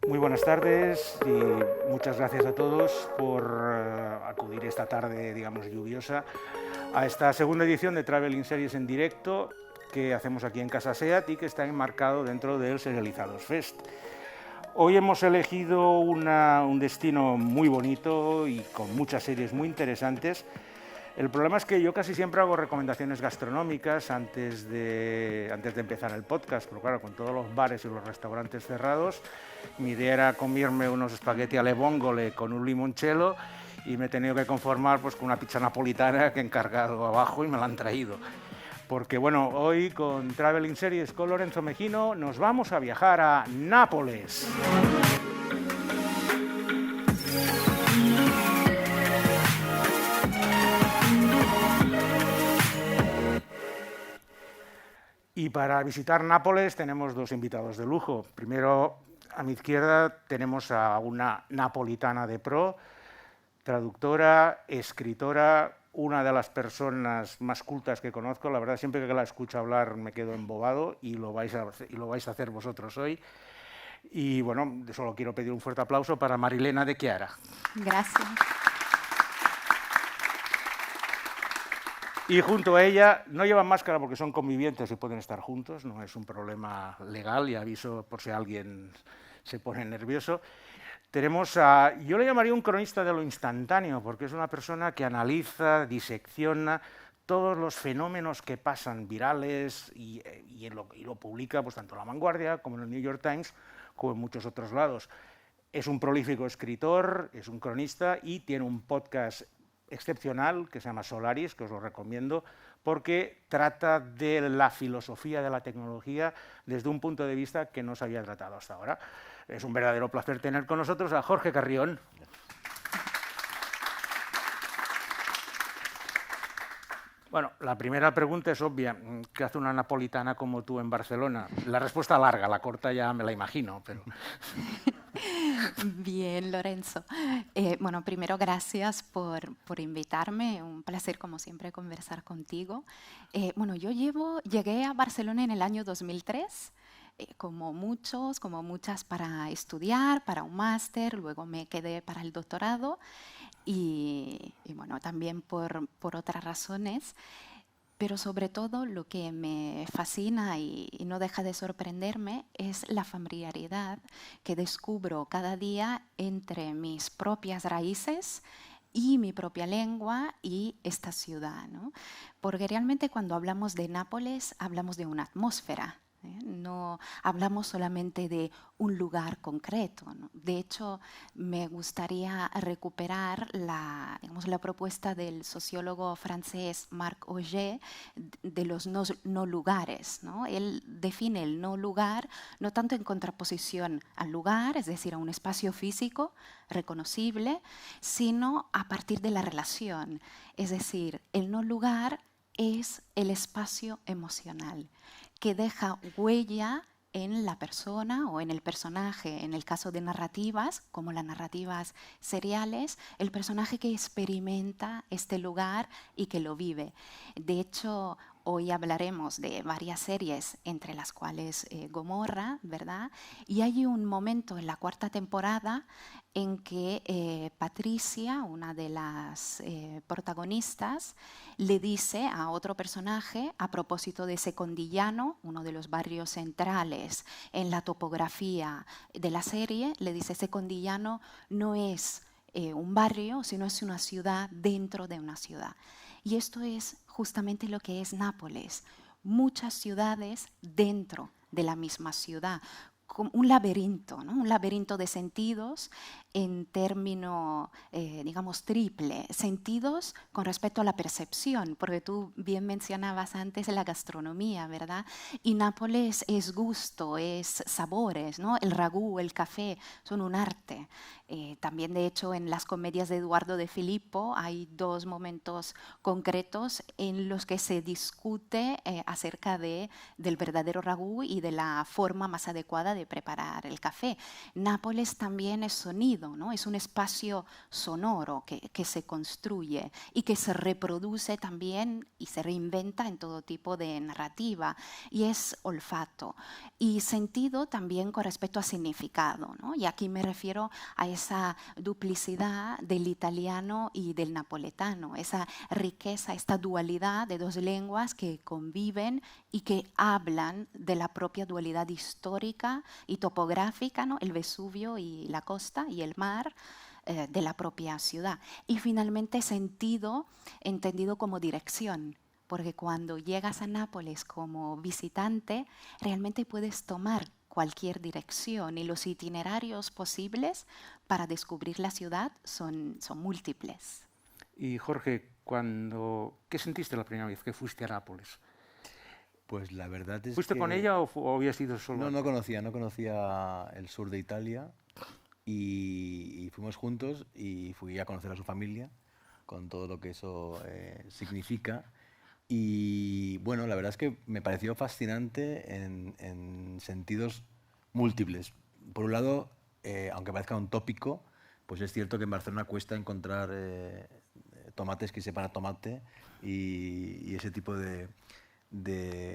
Muy buenas tardes y muchas gracias a todos por acudir esta tarde, digamos, lluviosa a esta segunda edición de Traveling Series en directo que hacemos aquí en Casa SEAT y que está enmarcado dentro del Serializados Fest. Hoy hemos elegido un destino muy bonito y con muchas series muy interesantes. El problema es que yo casi siempre hago recomendaciones gastronómicas antes de empezar el podcast, pero claro, con todos los bares y los restaurantes cerrados, mi idea era comerme unos espagueti alle vongole con un limoncello y me he tenido que conformar pues, con una pizza napolitana que he encargado abajo y me la han traído. Porque bueno, hoy con Traveling Series con Lorenzo Mejino nos vamos a viajar a Nápoles. Y para visitar Nápoles tenemos dos invitados de lujo. Primero, a mi izquierda tenemos a una napolitana de pro, traductora, escritora, una de las personas más cultas que conozco. La verdad, siempre que la escucho hablar me quedo embobado y lo vais a hacer vosotros hoy. Y bueno, solo quiero pedir un fuerte aplauso para Marilena de Chiara. Gracias. Y junto a ella, no llevan máscara porque son convivientes y pueden estar juntos, no es un problema legal, y aviso por si alguien se pone nervioso. Tenemos a, yo le llamaría un cronista de lo instantáneo, porque es una persona que analiza, disecciona todos los fenómenos que pasan virales y lo publica pues, tanto en La Vanguardia como en el New York Times, como en muchos otros lados. Es un prolífico escritor, es un cronista y tiene un podcast excepcional que se llama Solaris, que os lo recomiendo, porque trata de la filosofía de la tecnología desde un punto de vista que no se había tratado hasta ahora. Es un verdadero placer tener con nosotros a Jorge Carrión. Bueno, la primera pregunta es obvia. ¿Qué hace una napolitana como tú en Barcelona? La respuesta larga, la corta ya me la imagino, pero... Bien, Lorenzo. Bueno, primero gracias por invitarme. Un placer, como siempre, conversar contigo. Bueno, llegué a Barcelona en el año 2003, como muchas, para estudiar, para un máster. Luego me quedé para el doctorado y bueno, también por otras razones. Pero sobre todo lo que me fascina y no deja de sorprenderme es la familiaridad que descubro cada día entre mis propias raíces y mi propia lengua y esta ciudad, ¿no? Porque realmente cuando hablamos de Nápoles hablamos de una atmósfera. No hablamos solamente de un lugar concreto, ¿no? De hecho, me gustaría recuperar la propuesta del sociólogo francés Marc Augé de los no lugares, ¿no? Él define el no lugar no tanto en contraposición al lugar, es decir, a un espacio físico reconocible, sino a partir de la relación. Es decir, el no lugar es el espacio emocional que deja huella en la persona o en el personaje, en el caso de narrativas, como las narrativas seriales, el personaje que experimenta este lugar y que lo vive. De hecho, hoy hablaremos de varias series, entre las cuales Gomorra, ¿verdad? Y hay un momento en la cuarta temporada en que Patricia, una de las protagonistas, le dice a otro personaje, a propósito de Secondillano, uno de los barrios centrales en la topografía de la serie, le dice: Secondillano no es un barrio, sino es una ciudad dentro de una ciudad. Y esto es justamente lo que es Nápoles, muchas ciudades dentro de la misma ciudad, como un laberinto, ¿no? Un laberinto de sentidos en término, digamos, triple. Sentidos con respecto a la percepción, porque tú bien mencionabas antes la gastronomía, ¿verdad? Y Nápoles es gusto, es sabores, ¿no? El ragú, el café, son un arte. También, de hecho, en las comedias de Eduardo de Filippo hay dos momentos concretos en los que se discute acerca del verdadero ragú y de la forma más adecuada de preparar el café. Nápoles también es sonido. sonido, ¿no? Es un espacio sonoro que se construye y que se reproduce también y se reinventa en todo tipo de narrativa. Y es olfato. Y sentido también con respecto a significado, ¿no? Y aquí me refiero a esa duplicidad del italiano y del napoletano, esa riqueza, esta dualidad de dos lenguas que conviven y que hablan de la propia dualidad histórica y topográfica, ¿no? El Vesubio y la costa y el mar de la propia ciudad. Y finalmente sentido, entendido como dirección, porque cuando llegas a Nápoles como visitante, realmente puedes tomar cualquier dirección y los itinerarios posibles para descubrir la ciudad son múltiples. Y Jorge, ¿qué sentiste la primera vez que fuiste a Nápoles? Pues la verdad es ¿Fuiste que... con ella o habías ido solo? No conocía el sur de Italia y fuimos juntos y fui a conocer a su familia con todo lo que eso significa. Y bueno, la verdad es que me pareció fascinante en sentidos múltiples. Por un lado, aunque parezca un tópico, pues es cierto que en Barcelona cuesta encontrar tomates que sepan a tomate y ese tipo de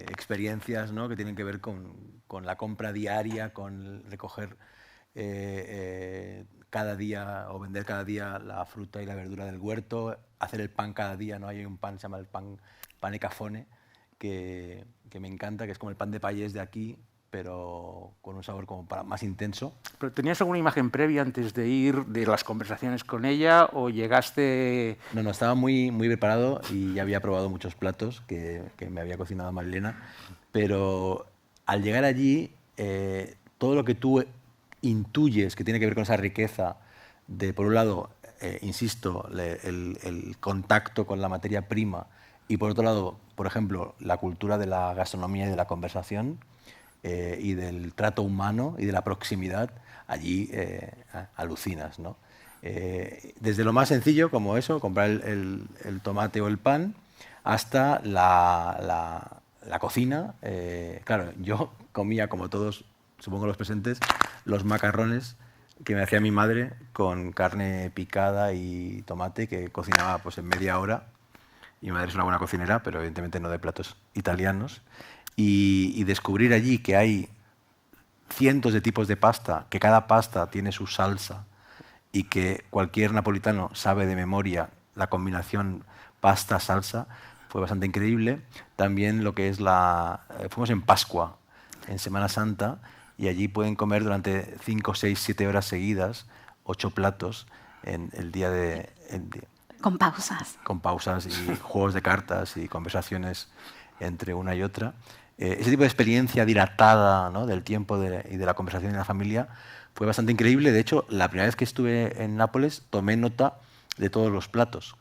experiencias, ¿no? Que tienen que ver con la compra diaria, con recoger cada día o vender cada día la fruta y la verdura del huerto, hacer el pan cada día, ¿no? Hay un pan, se llama el pane cafone, que me encanta, que es como el pan de payés de aquí, pero con un sabor como más intenso. ¿Pero tenías alguna imagen previa antes de ir, de las conversaciones con ella, o llegaste...? No, estaba muy preparado y ya había probado muchos platos que me había cocinado Marilena, pero al llegar allí, todo lo que tú intuyes que tiene que ver con esa riqueza de, por un lado, insisto, el contacto con la materia prima y, por otro lado, por ejemplo, la cultura de la gastronomía y de la conversación, y del trato humano y de la proximidad, allí alucinas, ¿no? Desde lo más sencillo, como eso, comprar el tomate o el pan, hasta la cocina. Claro, yo comía, como todos, supongo los presentes, los macarrones que me hacía mi madre con carne picada y tomate, que cocinaba pues, en media hora. Y mi madre es una buena cocinera, pero evidentemente no de platos italianos. Y descubrir allí que hay cientos de tipos de pasta, que cada pasta tiene su salsa y que cualquier napolitano sabe de memoria la combinación pasta-salsa, fue bastante increíble. También lo que es fuimos en Pascua, en Semana Santa, y allí pueden comer durante 5, 6, 7 horas seguidas 8 platos en el día de... Con pausas. Con pausas y juegos de cartas y conversaciones entre una y otra. Ese tipo de experiencia dilatada, ¿no? Del tiempo y de la conversación en la familia fue bastante increíble. De hecho, la primera vez que estuve en Nápoles tomé nota de todos los platos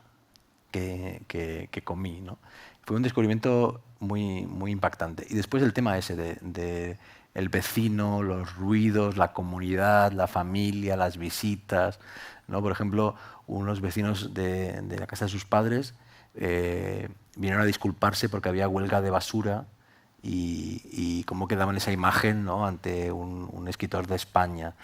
que comí, ¿no? Fue un descubrimiento muy impactante. Y después el tema ese de el vecino, los ruidos, la comunidad, la familia, las visitas, ¿no? Por ejemplo, unos vecinos de la casa de sus padres vinieron a disculparse porque había huelga de basura y cómo quedaban esa imagen, ¿no? Ante un escritor de España.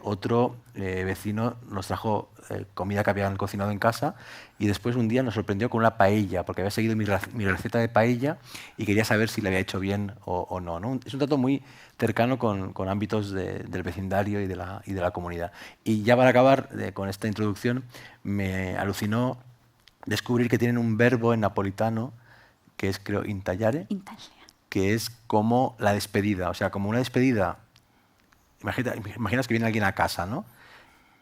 Otro vecino nos trajo comida que habían cocinado en casa y después un día nos sorprendió con una paella, porque había seguido mi receta de paella y quería saber si le había hecho bien o no, ¿no? Es un trato muy cercano con ámbitos del vecindario y de la comunidad. Y ya para acabar con esta introducción, me alucinó descubrir que tienen un verbo en napolitano que es, creo, intallare, que es como la despedida. O sea, como una despedida. Imaginas que viene alguien a casa, ¿no?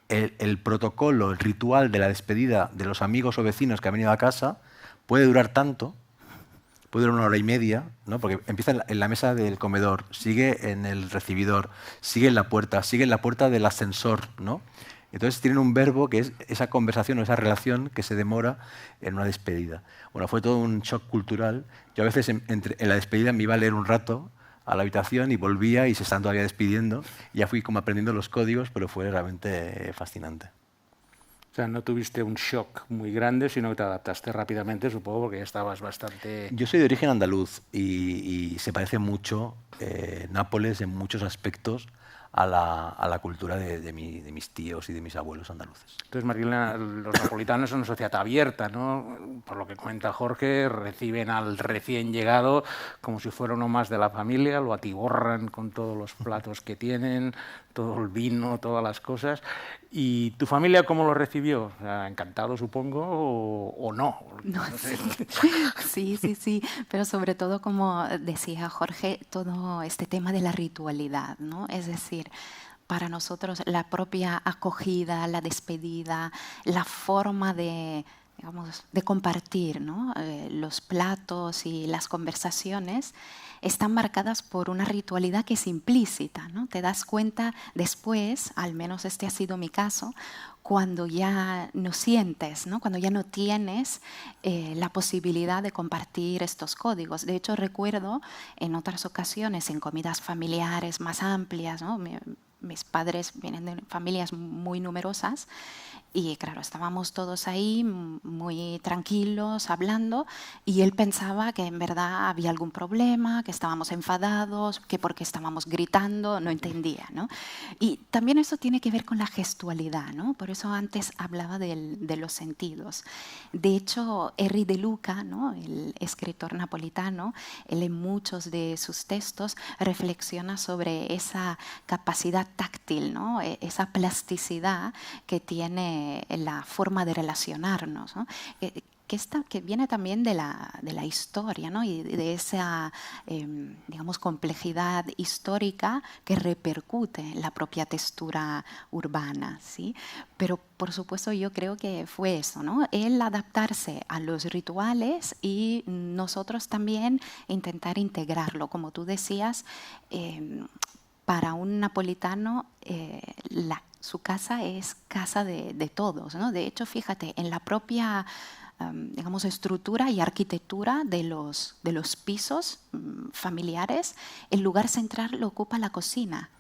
El protocolo, el ritual de la despedida de los amigos o vecinos que han venido a casa puede durar tanto, puede durar 1 hora y media, ¿no? Porque empieza en la mesa del comedor, sigue en el recibidor, sigue en la puerta del ascensor, ¿no? Entonces tienen un verbo que es esa conversación o esa relación que se demora en una despedida. Bueno, fue todo un shock cultural. Yo a veces en la despedida me iba a leer un rato a la habitación y volvía y se están todavía despidiendo. Ya fui como aprendiendo los códigos, pero fue realmente fascinante. O sea, no tuviste un shock muy grande, sino que te adaptaste rápidamente, supongo, porque ya estabas bastante... Yo soy de origen andaluz y se parece mucho Nápoles en muchos aspectos a la cultura de mis tíos y de mis abuelos andaluces. Entonces, Marilena, los napolitanos son una sociedad abierta, ¿no? Por lo que cuenta Jorge, reciben al recién llegado como si fuera uno más de la familia, lo atiborran con todos los platos que tienen, todo el vino, todas las cosas. ¿Y tu familia cómo lo recibió? O sea, ¿encantado, supongo, o no? No, sí, pero sobre todo, como decía Jorge, todo este tema de la ritualidad, ¿no? Es decir, para nosotros la propia acogida, la despedida, la forma de, digamos, de compartir, ¿no? Los platos y las conversaciones están marcadas por una ritualidad que es implícita, ¿no? Te das cuenta después, al menos este ha sido mi caso, cuando ya no sientes, ¿no? Cuando ya no tienes la posibilidad de compartir estos códigos. De hecho, recuerdo en otras ocasiones, en comidas familiares más amplias, ¿no? Mis padres vienen de familias muy numerosas y claro, estábamos todos ahí muy tranquilos hablando y él pensaba que en verdad había algún problema, que estábamos enfadados, que porque estábamos gritando, no entendía, ¿no? Y también eso tiene que ver con la gestualidad, ¿no? Por eso antes hablaba de los sentidos. De hecho, Henri de Luca, ¿no? El escritor napolitano, él en muchos de sus textos reflexiona sobre esa capacidad táctil, ¿no? Esa plasticidad que tiene la forma de relacionarnos, ¿no? Que viene también de la historia, ¿no? Y de esa, digamos, complejidad histórica que repercute en la propia textura urbana, ¿sí? Pero, por supuesto, yo creo que fue eso, ¿no? El adaptarse a los rituales y nosotros también intentar integrarlo. Como tú decías, para un napolitano, su casa es casa de todos, ¿no? De hecho, fíjate, en la propia digamos, estructura y arquitectura de los pisos familiares, el lugar central lo ocupa la cocina.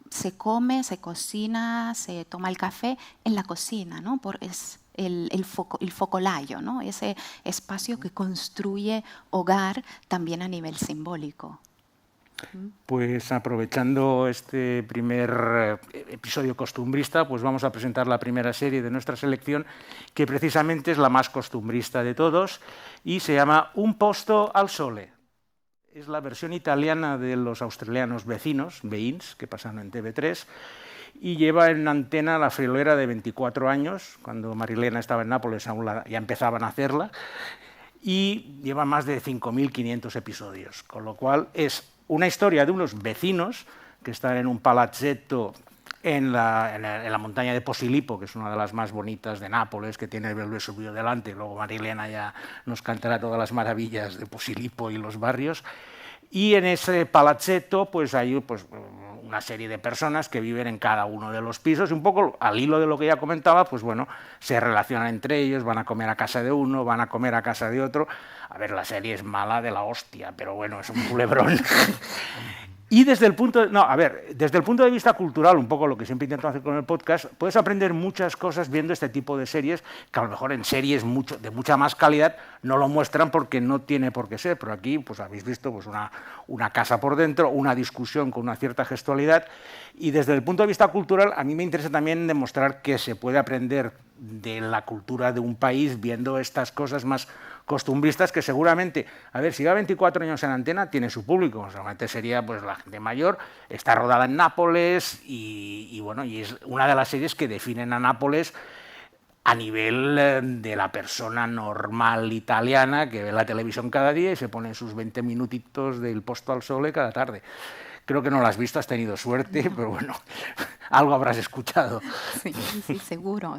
Se come, se cocina, se toma el café en la cocina, ¿no? Es el focolaio, ¿no? Ese espacio que construye hogar también a nivel simbólico. Pues aprovechando este primer episodio costumbrista, pues vamos a presentar la primera serie de nuestra selección, que precisamente es la más costumbrista de todos y se llama Un posto al sole. Es la versión italiana de los australianos vecinos, Veïns, que pasan en TV3, y lleva en antena la friolera de 24 años, cuando Marilena estaba en Nápoles aún ya empezaban a hacerla, y lleva más de 5.500 episodios, con lo cual es una historia de unos vecinos que están en un palazzetto en la montaña de Posillipo, que es una de las más bonitas de Nápoles, que tiene el Vesubio delante. Luego Marilena ya nos cantará todas las maravillas de Posillipo y los barrios. Y en ese palazzetto pues hay una serie de personas que viven en cada uno de los pisos y un poco al hilo de lo que ya comentaba, pues bueno, se relacionan entre ellos, van a comer a casa de uno, van a comer a casa de otro. A ver, la serie es mala de la hostia, pero bueno, es un culebrón. Y desde el punto de vista cultural, un poco lo que siempre intento hacer con el podcast, puedes aprender muchas cosas viendo este tipo de series, que a lo mejor en series de mucha más calidad no lo muestran porque no tiene por qué ser, pero aquí pues habéis visto pues una casa por dentro, una discusión con una cierta gestualidad, y desde el punto de vista cultural a mí me interesa también demostrar que se puede aprender de la cultura de un país viendo estas cosas más costumbristas que seguramente, a ver, si va 24 años en antena, tiene su público, seguramente sería pues la gente mayor, está rodada en Nápoles y bueno, y es una de las series que definen a Nápoles a nivel de la persona normal italiana que ve la televisión cada día y se pone sus 20 minutitos del Posto al Sole cada tarde. Creo que no lo has visto, has tenido suerte, pero bueno, algo habrás escuchado. Sí, seguro.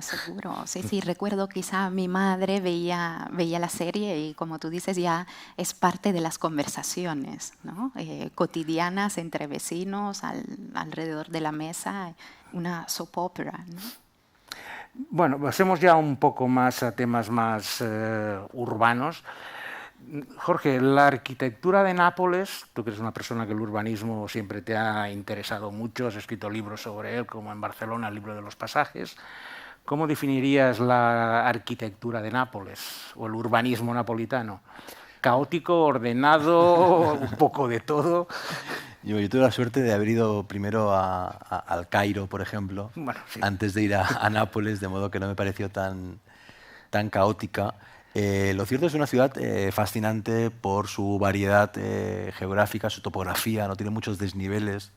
Sí, recuerdo quizá mi madre veía la serie y, como tú dices, ya es parte de las conversaciones, ¿no? Cotidianas entre vecinos, alrededor de la mesa, una soap opera, ¿no? Bueno, pasemos ya un poco más a temas más urbanos. Jorge, la arquitectura de Nápoles, tú que eres una persona que el urbanismo siempre te ha interesado mucho, has escrito libros sobre él, como en Barcelona, el libro de los pasajes. ¿Cómo definirías la arquitectura de Nápoles o el urbanismo napolitano? ¿Caótico, ordenado, un poco de todo? Yo tuve la suerte de haber ido primero al Cairo, por ejemplo, Bueno, sí. antes de ir a Nápoles, de modo que no me pareció tan caótica. Lo cierto es una ciudad fascinante por su variedad geográfica, su topografía, no tiene muchos desniveles,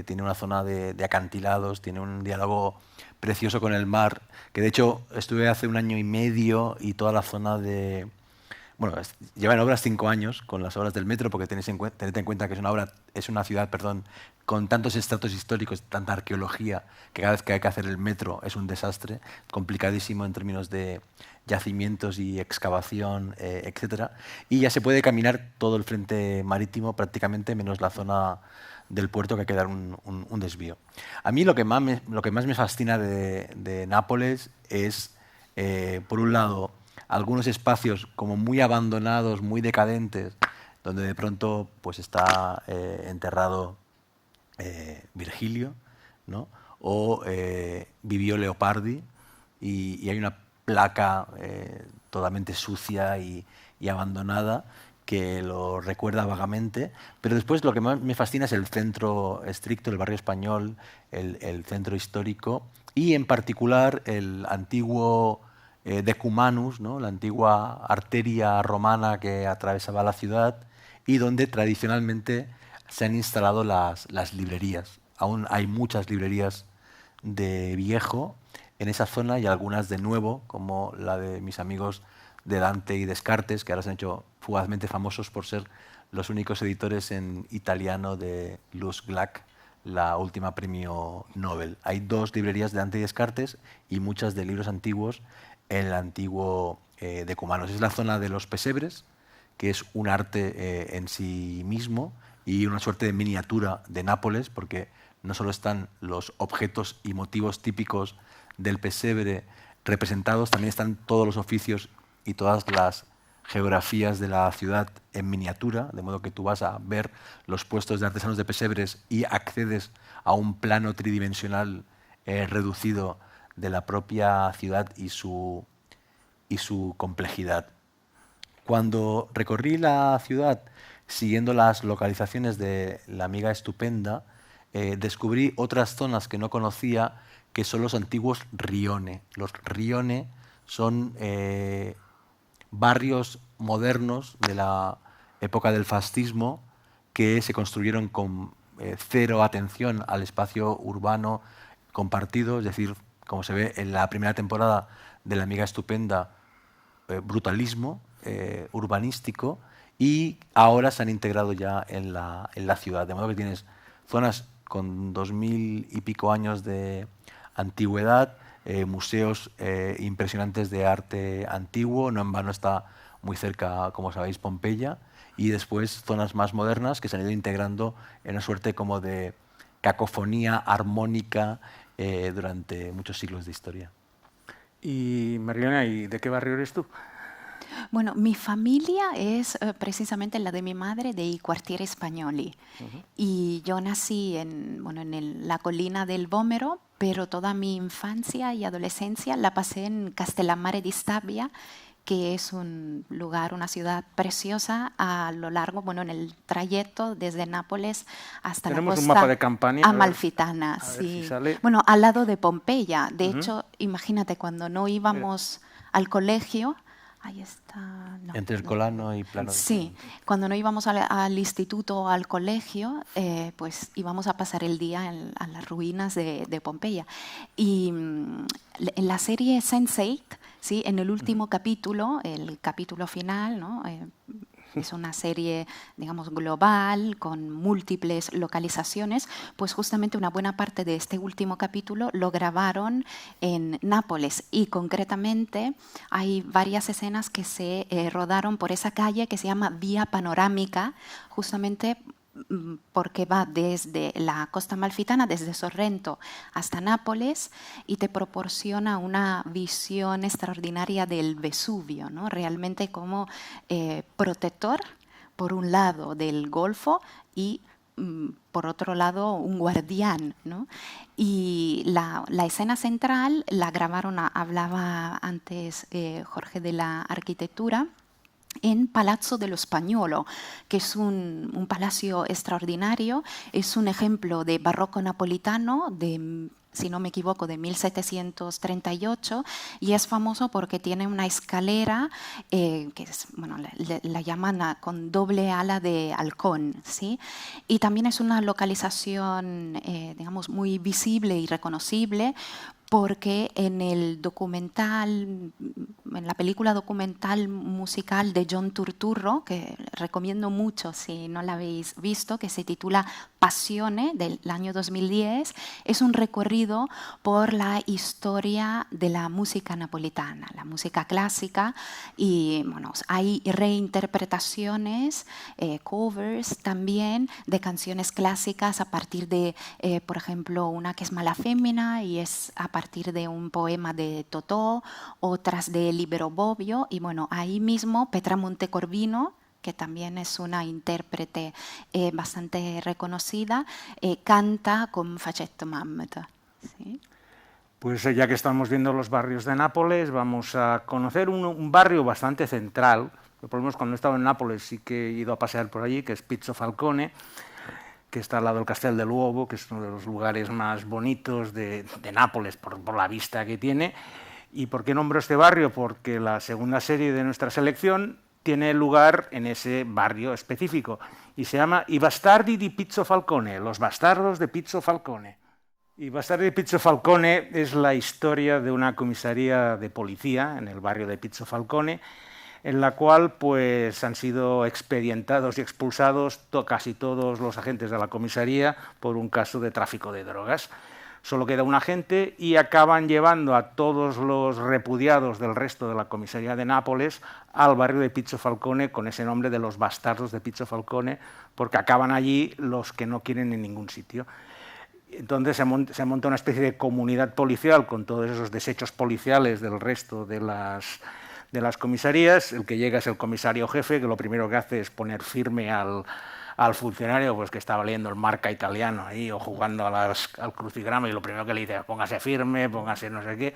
tiene una zona de acantilados, tiene un diálogo precioso con el mar, que de hecho estuve hace 1 año y medio y toda la zona de... Bueno, lleva en obras 5 años con las obras del metro, porque tened en cuenta que es una ciudad, perdón, con tantos estratos históricos, tanta arqueología, que cada vez que hay que hacer el metro es un desastre, complicadísimo en términos de yacimientos y excavación, etcétera. Y ya se puede caminar todo el frente marítimo prácticamente, menos la zona del puerto, que hay que dar un desvío. A mí lo que más me fascina de Nápoles es, por un lado, algunos espacios como muy abandonados, muy decadentes, donde de pronto pues está enterrado Virgilio, ¿no? O vivió Leopardi, y hay una placa totalmente sucia y abandonada que lo recuerda vagamente, pero después lo que más me fascina es el centro estricto, el barrio español, el centro histórico, y en particular el antiguo Decumanus, ¿no? La antigua arteria romana que atravesaba la ciudad y donde tradicionalmente se han instalado las librerías. Aún hay muchas librerías de viejo en esa zona y algunas de nuevo, como la de mis amigos de Dante y Descartes, que ahora se han hecho fugazmente famosos por ser los únicos editores en italiano de Luz Glack, la última premio Nobel. Hay 2 librerías de Dante y Descartes y muchas de libros antiguos en el antiguo Decumanus. Es la zona de los pesebres, que es un arte en sí mismo y una suerte de miniatura de Nápoles, porque no solo están los objetos y motivos típicos del pesebre representados, también están todos los oficios y todas las geografías de la ciudad en miniatura, de modo que tú vas a ver los puestos de artesanos de pesebres y accedes a un plano tridimensional reducido de la propia ciudad y su complejidad. Cuando recorrí la ciudad siguiendo las localizaciones de la amiga estupenda, descubrí otras zonas que no conocía, que son los antiguos rione. Los rione son barrios modernos de la época del fascismo que se construyeron con cero atención al espacio urbano compartido, es decir, como se ve en la primera temporada de La amiga estupenda, brutalismo urbanístico, y ahora se han integrado ya en la ciudad, de modo que tienes zonas con 2000 y pico años de antigüedad, museos impresionantes de arte antiguo, no en vano está muy cerca, como sabéis, Pompeya, y después zonas más modernas que se han ido integrando en una suerte como de cacofonía armónica durante muchos siglos de historia. Y Marilena, ¿y de qué barrio eres tú? Bueno, mi familia es precisamente la de mi madre de I Quartieri Spagnoli. Y yo nací en la colina del Vomero, pero toda mi infancia y adolescencia la pasé en Castellammare di Stabia, que es un lugar, una ciudad preciosa a lo largo, en el trayecto desde Nápoles hasta Tenemos la costa un mapa de Campania amalfitana. a ver Sí. si sale. Bueno, al lado de Pompeya. De hecho, imagínate, cuando no íbamos al colegio, ahí está. No, Entre el no. Colano y Plano. Sí, cuando no íbamos al instituto o al colegio, pues íbamos a pasar el día a las ruinas de Pompeya. Y en la serie Sense8, ¿sí? En el último capítulo, el capítulo final, ¿no? Es una serie, digamos, global, con múltiples localizaciones, pues justamente una buena parte de este último capítulo lo grabaron en Nápoles, y concretamente hay varias escenas que se rodaron por esa calle que se llama Vía Panorámica, justamente porque va desde la costa amalfitana, desde Sorrento hasta Nápoles, y te proporciona una visión extraordinaria del Vesubio, ¿no? Realmente como protector, por un lado, del Golfo, y por otro lado, un guardián, ¿no? Y la escena central la grabaron, hablaba antes Jorge de la arquitectura, en Palazzo dello Spagnolo, que es un palacio extraordinario, es un ejemplo de barroco napolitano de, si no me equivoco, de 1738, y es famoso porque tiene una escalera que es, bueno, la llaman con doble ala de halcón, ¿sí? Y también es una localización, digamos, muy visible y reconocible, porque en el documental, en la película documental musical de John Turturro, que recomiendo mucho si no la habéis visto, que se titula Passione, del año 2010, es un recorrido por la historia de la música napolitana, la música clásica, y bueno, hay reinterpretaciones, covers también de canciones clásicas a partir de, por ejemplo, una que es Mala Femmina y es a partir de un poema de Totò, otras de Libero Bobbio, y bueno, ahí mismo Petra Montecorvino, que también es una intérprete bastante reconocida, canta con Facetto Mammut. ¿Sí? Pues ya que estamos viendo los barrios de Nápoles, vamos a conocer un barrio bastante central. Por lo menos cuando he estado en Nápoles sí que he ido a pasear por allí, que es Pizzo Falcone, que está al lado del Castel dell'Uovo, que es uno de los lugares más bonitos de Nápoles por la vista que tiene. ¿Y por qué nombro este barrio? Porque la segunda serie de nuestra selección tiene lugar en ese barrio específico y se llama I bastardi di Pizzo Falcone, los bastardos de Pizzo Falcone. I bastardi di Pizzo Falcone es la historia de una comisaría de policía en el barrio de Pizzo Falcone, en la cual pues han sido expedientados y expulsados casi todos los agentes de la comisaría por un caso de tráfico de drogas. Solo queda un agente y acaban llevando a todos los repudiados del resto de la comisaría de Nápoles al barrio de Pizzo Falcone con ese nombre de los bastardos de Pizzo Falcone, porque acaban allí los que no quieren en ningún sitio. Entonces se monta una especie de comunidad policial con todos esos desechos policiales del resto de las comisarías. El que llega es el comisario jefe, que lo primero que hace es poner firme al funcionario pues, que estaba leyendo el Marca italiano ahí, o jugando al crucigrama, y lo primero que le dice, póngase firme, póngase no sé qué.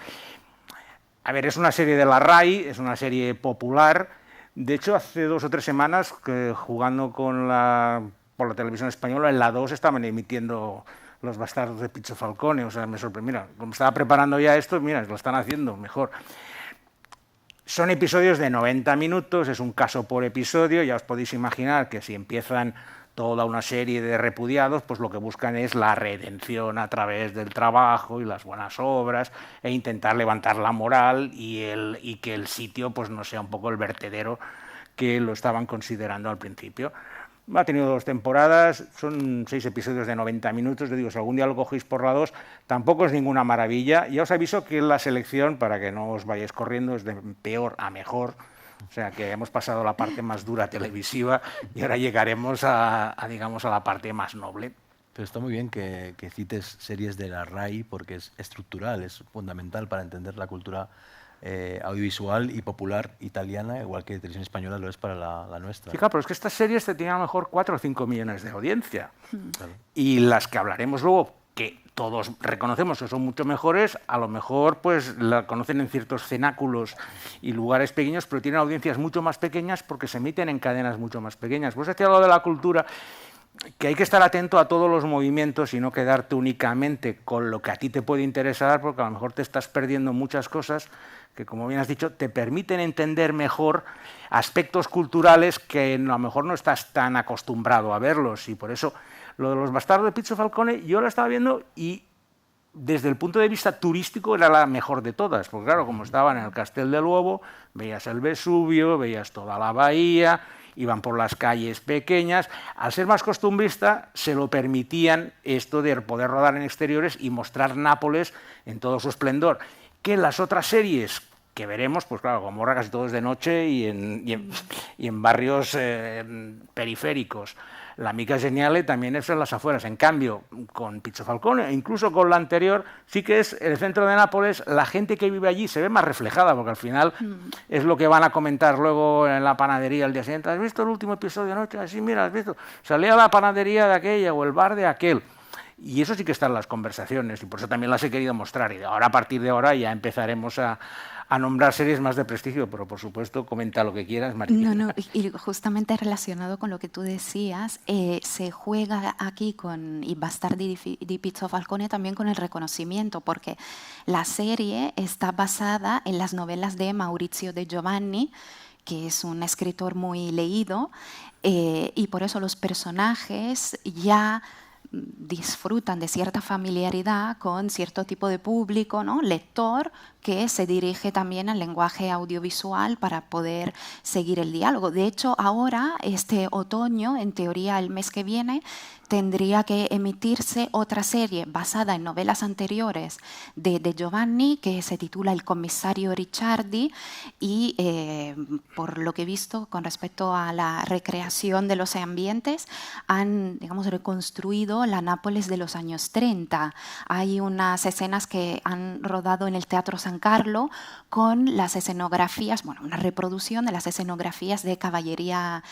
A ver, es una serie de la RAI, es una serie popular. De hecho, hace 2 o 3 semanas, jugando por la televisión española, en la 2 estaban emitiendo Los bastardos de Pizzo Falcone. O sea, me sorprendió. Mira, como estaba preparando ya esto, mira, lo están haciendo mejor. Son episodios de 90 minutos, es un caso por episodio. Ya os podéis imaginar que si empiezan toda una serie de repudiados, pues lo que buscan es la redención a través del trabajo y las buenas obras, e intentar levantar la moral y que el sitio pues no sea un poco el vertedero que lo estaban considerando al principio. Ha tenido 2 temporadas, son 6 episodios de 90 minutos. Yo digo, si algún día lo cogéis por la 2, tampoco es ninguna maravilla. Ya os aviso que la selección, para que no os vayáis corriendo, es de peor a mejor. O sea, que hemos pasado la parte más dura televisiva y ahora llegaremos digamos, a la parte más noble. Pero está muy bien que cites series de la RAI, porque es estructural, es fundamental para entender la cultura audiovisual y popular italiana, igual que Televisión Española lo es para la nuestra. Sí, claro, pero es que estas series te tienen a lo mejor 4 o 5 millones de audiencia. Claro. Y las que hablaremos luego, que todos reconocemos que son mucho mejores, a lo mejor pues la conocen en ciertos cenáculos y lugares pequeños, pero tienen audiencias mucho más pequeñas porque se emiten en cadenas mucho más pequeñas. Pues decía lo de la cultura, que hay que estar atento a todos los movimientos y no quedarte únicamente con lo que a ti te puede interesar, porque a lo mejor te estás perdiendo muchas cosas que, como bien has dicho, te permiten entender mejor aspectos culturales que a lo mejor no estás tan acostumbrado a verlos. Y por eso lo de los bastardos de Pizzo Falcone yo lo estaba viendo y desde el punto de vista turístico era la mejor de todas, porque claro, como estaban en el Castel dell'Uovo, veías el Vesubio, veías toda la bahía, iban por las calles pequeñas. Al ser más costumbrista se lo permitían esto de poder rodar en exteriores y mostrar Nápoles en todo su esplendor, que en las otras series que veremos, pues claro, Gomorra casi todo es de noche y en barrios periféricos. La Mica Geniale también es en las afueras. En cambio, con Pizzo Falcone, e incluso con la anterior, sí que es el centro de Nápoles. La gente que vive allí se ve más reflejada, porque al final es lo que van a comentar luego en la panadería el día siguiente. ¿Has visto el último episodio anoche? Así, mira, has visto. Salía a la panadería de aquella o el bar de aquel. Y eso sí que está en las conversaciones y por eso también las he querido mostrar. Y ahora, a partir de ahora, ya empezaremos a nombrar series más de prestigio, pero por supuesto, comenta lo que quieras, Marilena. No, y justamente relacionado con lo que tú decías, se juega aquí con I bastardi di Pizzo Falcone también con el reconocimiento, porque la serie está basada en las novelas de Maurizio De Giovanni, que es un escritor muy leído, y por eso los personajes ya disfrutan de cierta familiaridad con cierto tipo de público, ¿no? Lector, que se dirige también al lenguaje audiovisual para poder seguir el diálogo. De hecho, ahora, este otoño, en teoría el mes que viene, tendría que emitirse otra serie basada en novelas anteriores de Giovanni, que se titula El comisario Ricciardi, y por lo que he visto con respecto a la recreación de los ambientes, han, digamos, reconstruido la Nápoles de los años 30. Hay unas escenas que han rodado en el Teatro San Carlo con las escenografías, bueno, una reproducción de las escenografías de caballería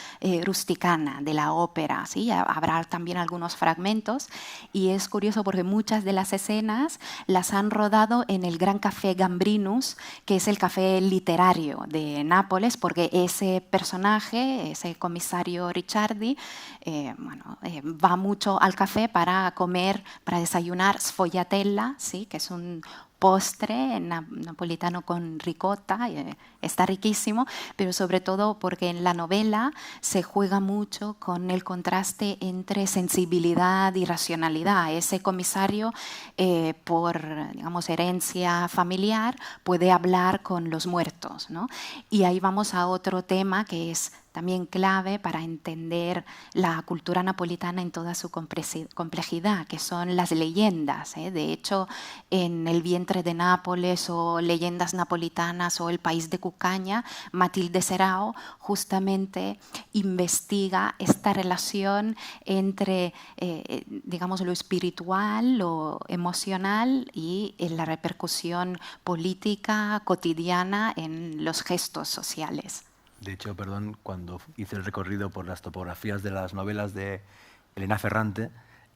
rusticana, de la ópera, ¿sí? Habrá también algunos fragmentos y es curioso porque muchas de las escenas las han rodado en el Gran Café Gambrinus, que es el café literario de Nápoles, porque ese personaje, ese comisario Ricciardi, va mucho al café para comer, para desayunar sfogliatella, ¿sí? Que es un postre napolitano con ricota, está riquísimo, pero sobre todo porque en la novela se juega mucho con el contraste entre sensibilidad y racionalidad. Ese comisario, por, digamos, herencia familiar, puede hablar con los muertos, ¿no? Y ahí vamos a otro tema que es también clave para entender la cultura napolitana en toda su complejidad, que son las leyendas. De hecho, en El vientre de Nápoles o Leyendas napolitanas o El país de Cucaña, Matilde Serao justamente investiga esta relación entre, digamos, lo espiritual, lo emocional y la repercusión política cotidiana en los gestos sociales. De hecho, perdón, cuando hice el recorrido por las topografías de las novelas de Elena Ferrante,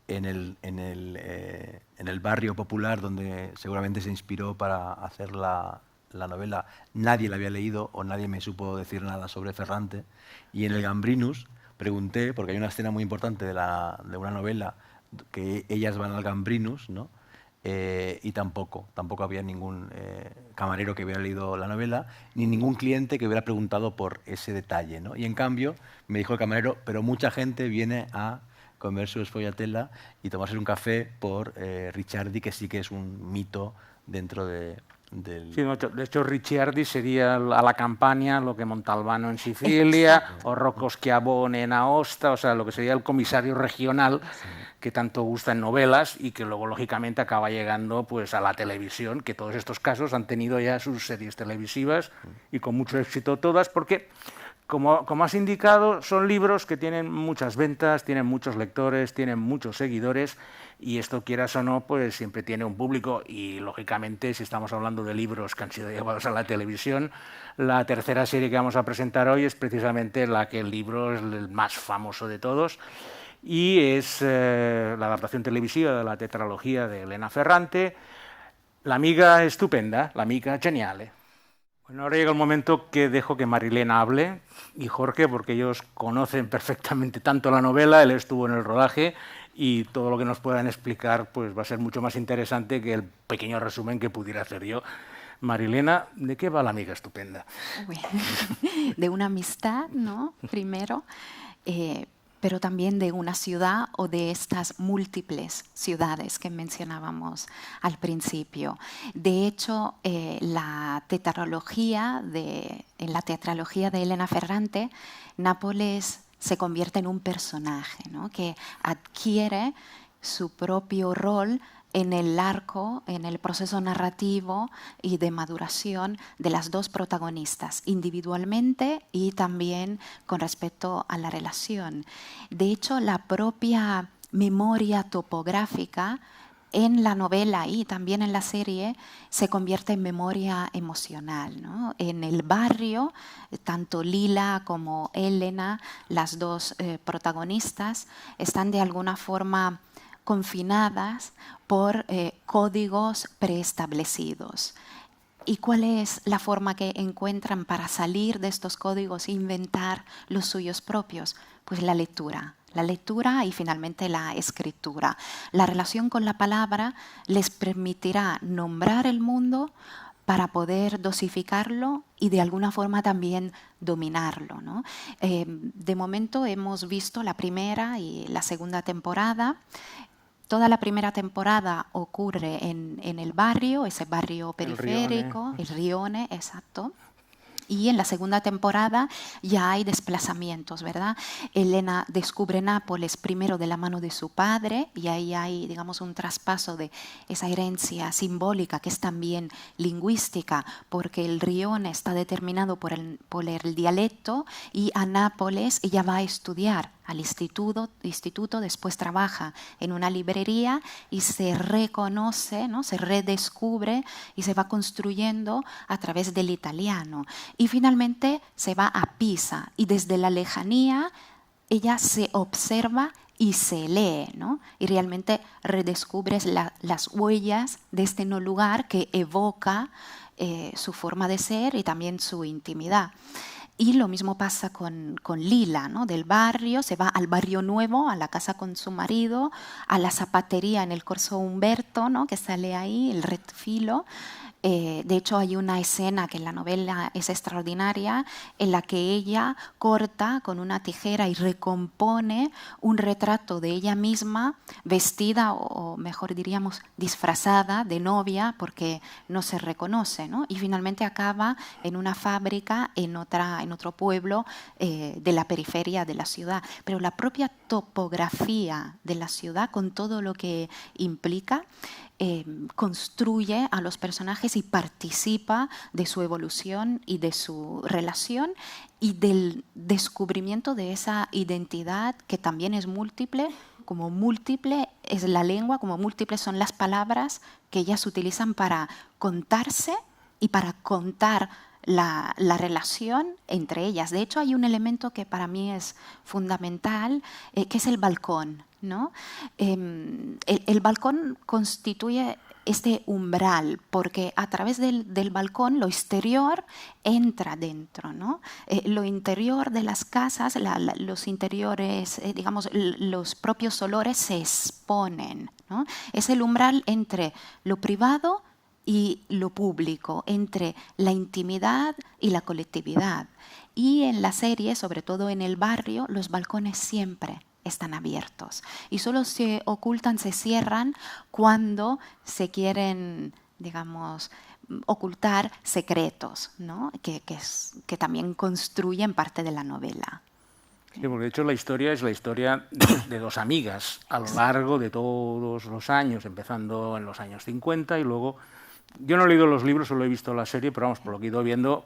en el barrio popular donde seguramente se inspiró para hacer la novela, nadie la había leído o nadie me supo decir nada sobre Ferrante. Y en el Gambrinus pregunté, porque hay una escena muy importante de una novela que ellas van al Gambrinus, ¿no? Y tampoco había ningún camarero que hubiera leído la novela, ni ningún cliente que hubiera preguntado por ese detalle, ¿no? Y en cambio, me dijo el camarero, pero mucha gente viene a comer su sfogliatella y tomarse un café por Ricciardi, que sí que es un mito dentro del... Sí, de hecho, Ricciardi sería a la Campania lo que Montalbano en Sicilia o Rocco Schiavone en Aosta, o sea, lo que sería el comisario regional que tanto gusta en novelas y que luego, lógicamente, acaba llegando pues, a la televisión, que todos estos casos han tenido ya sus series televisivas y con mucho éxito todas, porque, como has indicado, son libros que tienen muchas ventas, tienen muchos lectores, tienen muchos seguidores y esto, quieras o no, pues siempre tiene un público y, lógicamente, si estamos hablando de libros que han sido llevados a la televisión, la tercera serie que vamos a presentar hoy es precisamente la que el libro es el más famoso de todos y es la adaptación televisiva de la tetralogía de Elena Ferrante, La amiga estupenda, La amiga geniale. Bueno, ahora llega el momento que dejo que Marilena hable y Jorge, porque ellos conocen perfectamente tanto la novela, él estuvo en el rodaje y todo lo que nos puedan explicar pues va a ser mucho más interesante que el pequeño resumen que pudiera hacer yo. Marilena, ¿de qué va La amiga estupenda? De una amistad, ¿no? Primero, pero también de una ciudad o de estas múltiples ciudades que mencionábamos al principio. De hecho, en la tetralogía de Elena Ferrante, Nápoles se convierte en un personaje, ¿no? Que adquiere su propio rol en el arco, en el proceso narrativo y de maduración de las dos protagonistas, individualmente y también con respecto a la relación. De hecho, la propia memoria topográfica en la novela y también en la serie se convierte en memoria emocional, ¿no? En el barrio, tanto Lila como Elena, las dos protagonistas, están de alguna forma confinadas por códigos preestablecidos. ¿Y cuál es la forma que encuentran para salir de estos códigos e inventar los suyos propios? Pues la lectura. La lectura y finalmente la escritura. La relación con la palabra les permitirá nombrar el mundo para poder dosificarlo y de alguna forma también dominarlo, ¿no? De momento hemos visto la primera y la segunda temporada. Toda la primera temporada ocurre en el barrio, ese barrio periférico, el Rione, exacto. Y en la segunda temporada ya hay desplazamientos, ¿verdad? Elena descubre Nápoles primero de la mano de su padre y ahí hay, digamos, un traspaso de esa herencia simbólica que es también lingüística, porque el Rione está determinado por el dialecto y a Nápoles ella va a estudiar al instituto, después trabaja en una librería y se reconoce, ¿no? Se redescubre y se va construyendo a través del italiano. Y finalmente se va a Pisa y desde la lejanía ella se observa y se lee, ¿no? Y realmente redescubres las huellas de este no lugar que evoca su forma de ser y también su intimidad. Y lo mismo pasa con Lila, ¿no? Del barrio, se va al barrio nuevo, a la casa con su marido, a la zapatería en el Corso Umberto, ¿no? Que sale ahí, el Red Filo. De hecho, hay una escena que en la novela es extraordinaria, en la que ella corta con una tijera y recompone un retrato de ella misma, vestida, o mejor diríamos, disfrazada de novia, porque no se reconoce, ¿no? Y finalmente acaba en una fábrica en otro pueblo de la periferia de la ciudad. Pero la propia topografía de la ciudad, con todo lo que implica, construye a los personajes y participa de su evolución y de su relación y del descubrimiento de esa identidad que también es múltiple, como múltiple es la lengua, como múltiples son las palabras que ellas utilizan para contarse y para contar la relación entre ellas. De hecho, hay un elemento que para mí es fundamental, que es el balcón, ¿no? El balcón constituye este umbral, porque a través del balcón lo exterior entra dentro, ¿no? Lo interior de las casas, los interiores, digamos, los propios olores se exponen, ¿no? Es el umbral entre lo privado y lo público, entre la intimidad y la colectividad. Y en la serie, sobre todo en el barrio, los balcones siempre están abiertos y solo se ocultan, se cierran cuando se quieren, digamos, ocultar secretos, ¿no? que también construyen parte de la novela. Sí, porque de hecho la historia es la historia de dos amigas a lo largo de todos los años, empezando en los años 50 y luego... Yo no he leído los libros, solo he visto la serie, pero vamos, por lo que he ido viendo,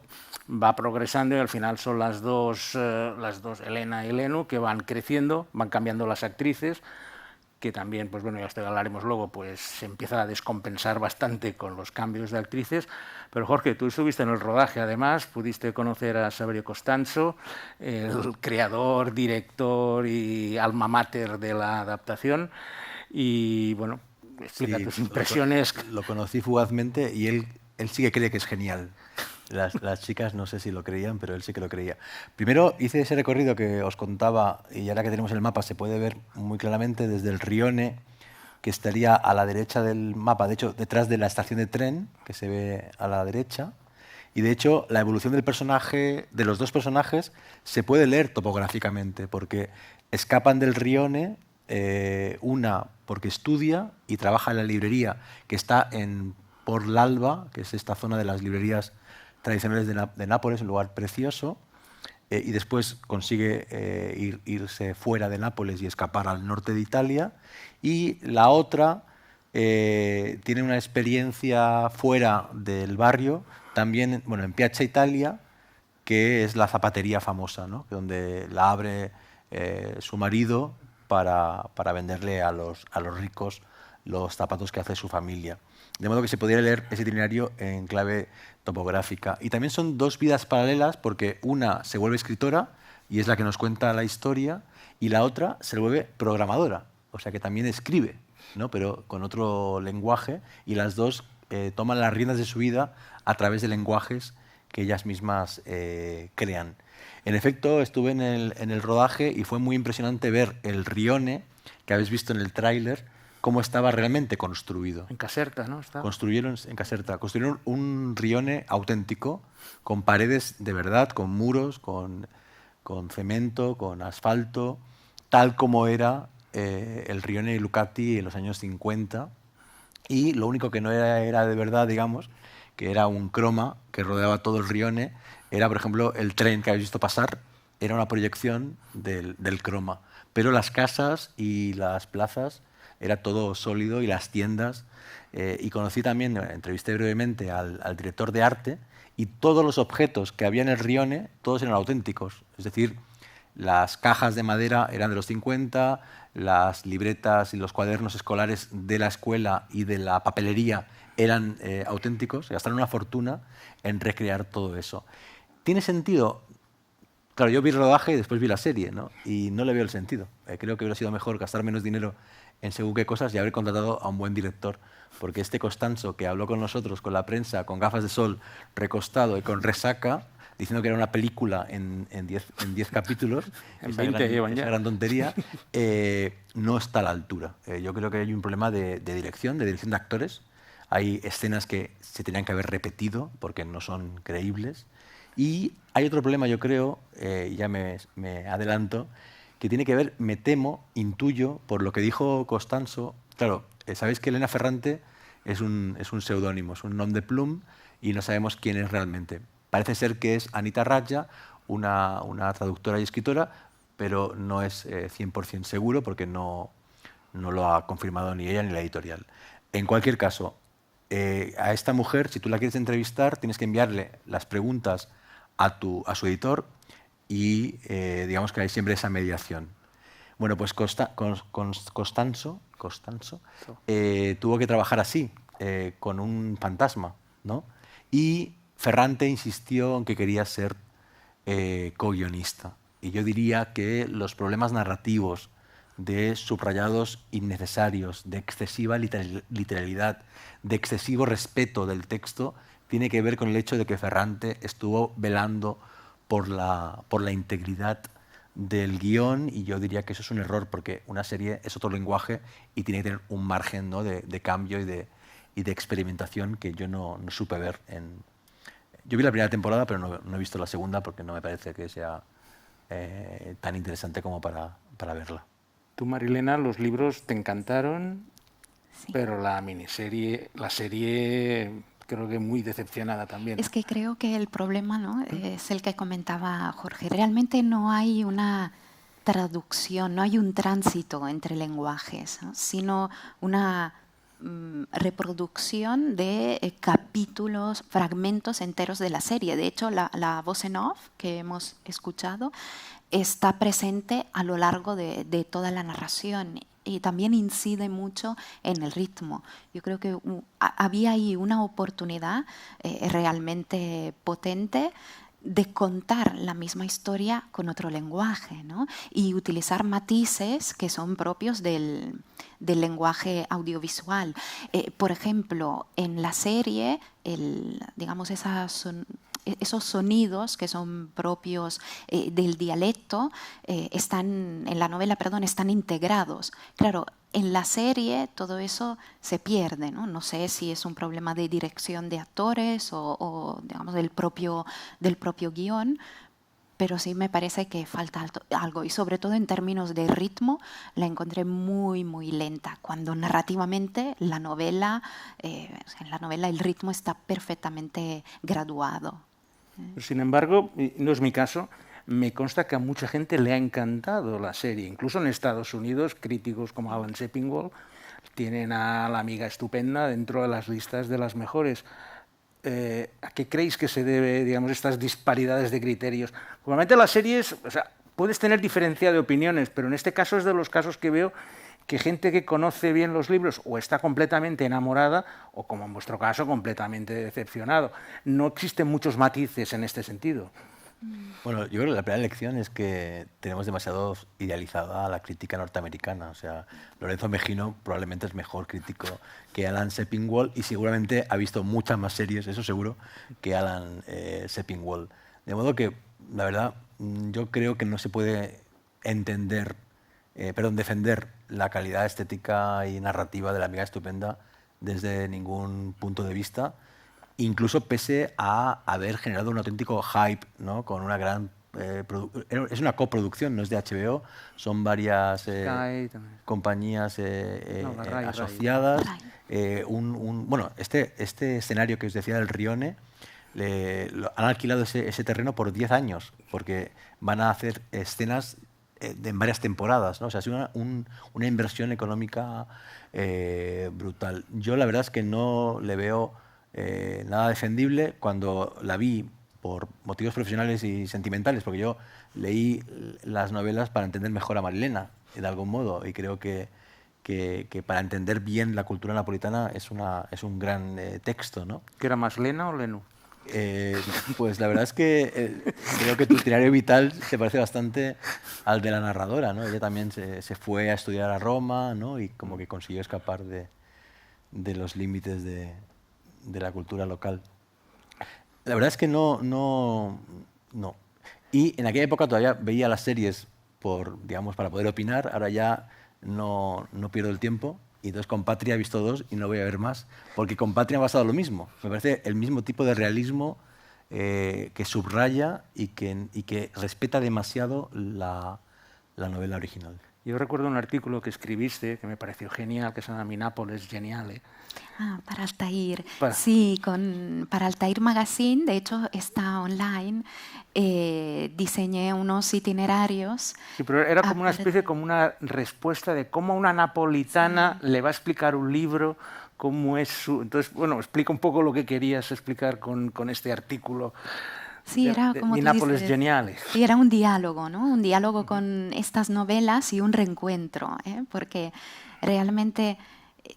va progresando y al final son las dos Elena y Elenu, que van creciendo, van cambiando las actrices, que también, pues bueno, ya esto hablaremos luego, pues se empieza a descompensar bastante con los cambios de actrices. Pero Jorge, tú estuviste en el rodaje, además, pudiste conocer a Saverio Costanzo, el creador, director y alma mater de la adaptación, y bueno, explica tus impresiones. Lo conocí fugazmente y él sí que cree que es genial. Las chicas no sé si lo creían, pero él sí que lo creía. Primero hice ese recorrido que os contaba y ahora que tenemos el mapa se puede ver muy claramente desde el Rione, que estaría a la derecha del mapa, de hecho detrás de la estación de tren, que se ve a la derecha. Y de hecho la evolución del personaje, de los dos personajes, se puede leer topográficamente, porque escapan del Rione, una porque estudia y trabaja en la librería que está en Por l'Alba, que es esta zona de las librerías tradicionales de Nápoles, un lugar precioso, y después consigue irse fuera de Nápoles y escapar al norte de Italia, y la otra tiene una experiencia fuera del barrio, también bueno, en Piazza Italia, que es la zapatería famosa, ¿no? Donde la abre su marido para venderle a los ricos los zapatos que hace su familia. De modo que se podría leer ese itinerario en clave topográfica. Y también son dos vidas paralelas, porque una se vuelve escritora y es la que nos cuenta la historia, y la otra se vuelve programadora, o sea que también escribe. ¿no? Pero con otro lenguaje, y las dos toman las riendas de su vida a través de lenguajes que ellas mismas crean. En efecto, estuve en el rodaje y fue muy impresionante ver el Rione, que habéis visto en el tráiler, cómo estaba realmente construido. En Caserta, ¿no? Construyeron un Rione auténtico, con paredes de verdad, con muros, con cemento, con asfalto, tal como era el Rione Luzzati en los años 50. Y lo único que no era de verdad, digamos, que era un croma que rodeaba todo el Rione, era, por ejemplo, el tren que habéis visto pasar, era una proyección del croma. Pero las casas y las plazas era todo sólido, y las tiendas. Y conocí también, entrevisté brevemente al director de arte, y todos los objetos que había en el Rione, todos eran auténticos. Es decir, las cajas de madera eran de los 50, las libretas y los cuadernos escolares de la escuela y de la papelería eran auténticos, y gastaron una fortuna en recrear todo eso. ¿Tiene sentido? Claro, yo vi el rodaje y después vi la serie, ¿no? Y no le veo el sentido. Creo que hubiera sido mejor gastar menos dinero en según qué cosas y haber contratado a un buen director. Porque este Costanzo, que habló con nosotros, con la prensa, con gafas de sol, recostado y con resaca, diciendo que era una película en 10 capítulos, esa gran tontería, no está a la altura. Yo creo que hay un problema de dirección de actores. Hay escenas que se tenían que haber repetido porque no son creíbles. Y hay otro problema, yo creo, ya me adelanto, que tiene que ver, me temo, intuyo, por lo que dijo Costanzo. Claro, sabéis que Elena Ferrante es un seudónimo, es un nom de plume, y no sabemos quién es realmente. Parece ser que es Anita Radja, una traductora y escritora, pero no es 100% seguro porque no lo ha confirmado ni ella ni la editorial. En cualquier caso, a esta mujer, si tú la quieres entrevistar, tienes que enviarle las preguntas a su editor, y digamos que hay siempre esa mediación. Bueno, pues Costanzo tuvo que trabajar así, con un fantasma, ¿no? Y Ferrante insistió en que quería ser co-guionista. Y yo diría que los problemas narrativos de subrayados innecesarios, de excesiva literalidad, de excesivo respeto del texto, tiene que ver con el hecho de que Ferrante estuvo velando por la integridad del guión, y yo diría que eso es un error porque una serie es otro lenguaje y tiene que tener un margen, ¿no?, de cambio y de experimentación que yo no supe ver. Yo vi la primera temporada, pero no he visto la segunda porque no me parece que sea tan interesante como para verla. Tú, Marilena, los libros te encantaron, Sí. pero la serie creo que muy decepcionada también. Es que creo que el problema, ¿no?, es el que comentaba Jorge. Realmente no hay una traducción, no hay un tránsito entre lenguajes, ¿no?, sino una reproducción de capítulos, fragmentos enteros de la serie. De hecho, la voz en off que hemos escuchado está presente a lo largo de toda la narración, y también incide mucho en el ritmo. Yo creo que había ahí una oportunidad realmente potente de contar la misma historia con otro lenguaje, ¿no?, y utilizar matices que son propios del lenguaje audiovisual. Por ejemplo, en la serie, digamos, esos sonidos que son propios del dialecto están integrados. Claro, en la serie todo eso se pierde, ¿no? No sé si es un problema de dirección de actores o digamos, del propio guión, pero sí me parece que falta algo, y sobre todo en términos de ritmo la encontré muy, muy lenta, cuando narrativamente en la novela el ritmo está perfectamente graduado. Sin embargo, no es mi caso, me consta que a mucha gente le ha encantado la serie. Incluso en Estados Unidos, críticos como Alan Sepinwall tienen a La amiga estupenda dentro de las listas de las mejores. ¿A qué creéis que se debe, digamos, estas disparidades de criterios? Normalmente las series, o sea, puedes tener diferencia de opiniones, pero en este caso es de los casos que veo que gente que conoce bien los libros o está completamente enamorada o, como en vuestro caso, completamente decepcionado. No existen muchos matices en este sentido. Bueno, yo creo que la primera lección es que tenemos demasiado idealizada la crítica norteamericana. O sea, Lorenzo Mejino probablemente es mejor crítico que Alan Sepinwall y seguramente ha visto muchas más series, eso seguro, que Alan Sepinwall. De modo que, la verdad, yo creo que no se puede defender la calidad estética y narrativa de La amiga estupenda desde ningún punto de vista, incluso pese a haber generado un auténtico hype, ¿no? Con una gran... es una coproducción, no es de HBO, son varias compañías asociadas. Bueno, este escenario que os decía del Rione, han alquilado ese terreno por 10 años, porque van a hacer escenas en varias temporadas, ¿no? O sea, ha sido una inversión económica brutal. Yo la verdad es que no le veo nada defendible. Cuando la vi por motivos profesionales y sentimentales, porque yo leí las novelas para entender mejor a Marilena, de algún modo, y creo que para entender bien la cultura napolitana es un gran texto, ¿no? ¿Que era más Lena o Lenú? Pues la verdad es que creo que tu itinerario vital se parece bastante al de la narradora, ¿no? Ella también se fue a estudiar a Roma, ¿no? Y como que consiguió escapar de los límites de la cultura local. La verdad es que no. Y en aquella época todavía veía las series para poder opinar. Ahora ya no pierdo el tiempo. Y entonces con Patria he visto 2 y no voy a ver más, porque con Patria ha pasado lo mismo. Me parece el mismo tipo de realismo que subraya y que respeta demasiado la novela original. Yo recuerdo un artículo que escribiste que me pareció genial, que se llama Mi Nápoles Geniale. Para Altair. Sí, para Altair Magazine, de hecho está online, diseñé unos itinerarios. Sí, pero era como una especie, como una respuesta de cómo una napolitana le va a explicar un libro, cómo es su... Entonces, bueno, explica un poco lo que querías explicar con este artículo. Sí, era como Mi Nápoles Geniale. Sí, era un diálogo, ¿no? Un diálogo con estas novelas y un reencuentro, porque realmente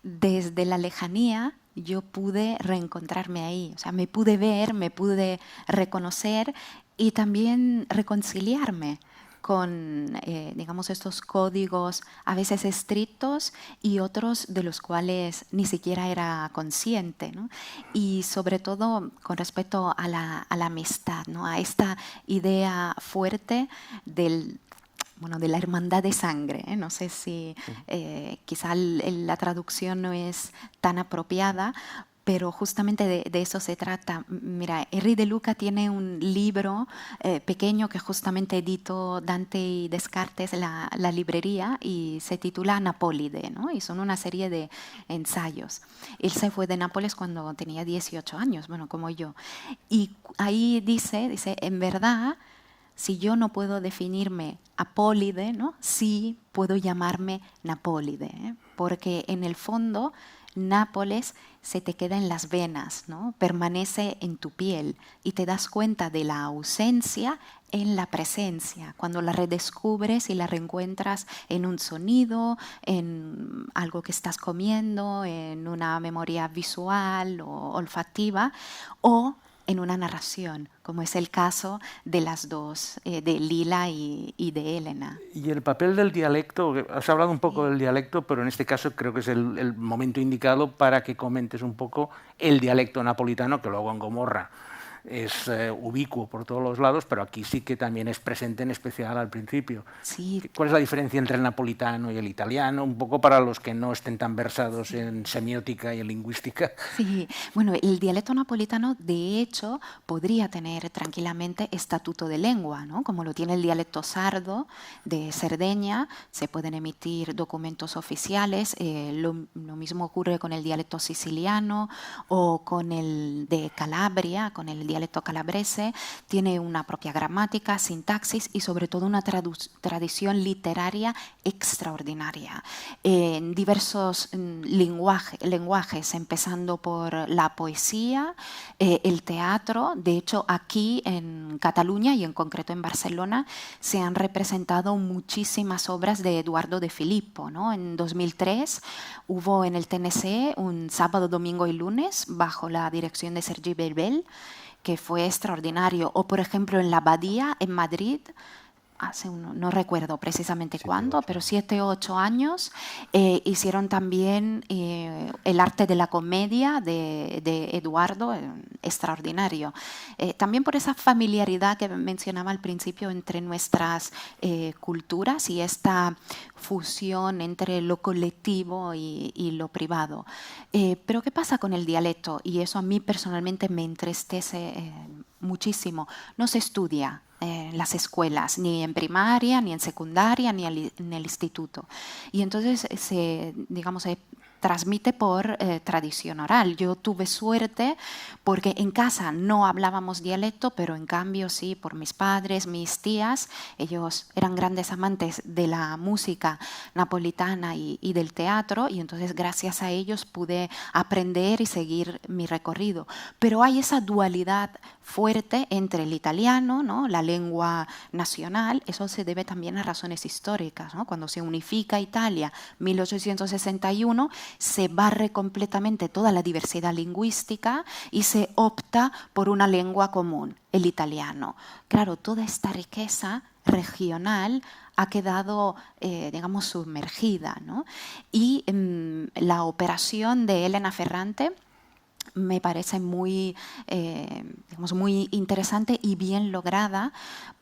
desde la lejanía yo pude reencontrarme ahí, o sea, me pude ver, me pude reconocer y también reconciliarme con, digamos, estos códigos a veces estrictos y otros de los cuales ni siquiera era consciente, ¿no? Y sobre todo con respecto a la amistad, ¿no? A esta idea fuerte de la hermandad de sangre. No sé si quizá la traducción no es tan apropiada, pero justamente de eso se trata. Mira, Henri de Luca tiene un libro pequeño que justamente editó Dante y Descartes, la librería, y se titula Napólide, ¿no? Y son una serie de ensayos. Él se fue de Nápoles cuando tenía 18 años, bueno, como yo. Y ahí dice, en verdad, si yo no puedo definirme apólide, ¿no? Sí puedo llamarme Napólide, porque en el fondo Nápoles se te queda en las venas, ¿no? Permanece en tu piel y te das cuenta de la ausencia en la presencia, cuando la redescubres y la reencuentras en un sonido, en algo que estás comiendo, en una memoria visual o olfativa, o en una narración, como es el caso de las dos, de Lila y de Elena. Y el papel del dialecto, has hablado un poco del dialecto, pero en este caso creo que es el momento indicado para que comentes un poco el dialecto napolitano, que luego en Gomorra es ubicuo por todos los lados, pero aquí sí que también es presente, en especial al principio. Sí. ¿Cuál es la diferencia entre el napolitano y el italiano? Un poco para los que no estén tan versados en semiótica y en lingüística. Sí, bueno, el dialecto napolitano de hecho podría tener tranquilamente estatuto de lengua, ¿no? Como lo tiene el dialecto sardo de Cerdeña, se pueden emitir documentos oficiales, lo mismo ocurre con el dialecto siciliano o con el de Calabria, con el dialecto calabrese, tiene una propia gramática, sintaxis y sobre todo una tradición literaria extraordinaria. En diversos lenguajes, empezando por la poesía, el teatro. De hecho, aquí en Cataluña y en concreto en Barcelona se han representado muchísimas obras de Eduardo de Filippo, ¿no? En 2003 hubo en el TNC un sábado, domingo y lunes bajo la dirección de Sergi Belbel, que fue extraordinario. O, por ejemplo, en la Abadía, en Madrid, no recuerdo precisamente cuándo, pero 7 o 8 años, hicieron también el arte de la comedia de Eduardo, extraordinario. También por esa familiaridad que mencionaba al principio entre nuestras culturas y esta fusión entre lo colectivo y lo privado. Pero ¿qué pasa con el dialecto? Y eso a mí personalmente me entristece muchísimo. No se estudia en las escuelas, ni en primaria, ni en secundaria, ni en el instituto. Y entonces se transmite por tradición oral. Yo tuve suerte porque en casa no hablábamos dialecto, pero en cambio sí, por mis padres, mis tías, ellos eran grandes amantes de la música napolitana y del teatro, y entonces gracias a ellos pude aprender y seguir mi recorrido. Pero hay esa dualidad fuerte entre el italiano, ¿no?, la lengua nacional. Eso se debe también a razones históricas, ¿no? Cuando se unifica Italia, 1861, se barre completamente toda la diversidad lingüística y se opta por una lengua común, el italiano. Claro, toda esta riqueza regional ha quedado, digamos, sumergida, ¿no? Y la operación de Elena Ferrante me parece muy, muy interesante y bien lograda,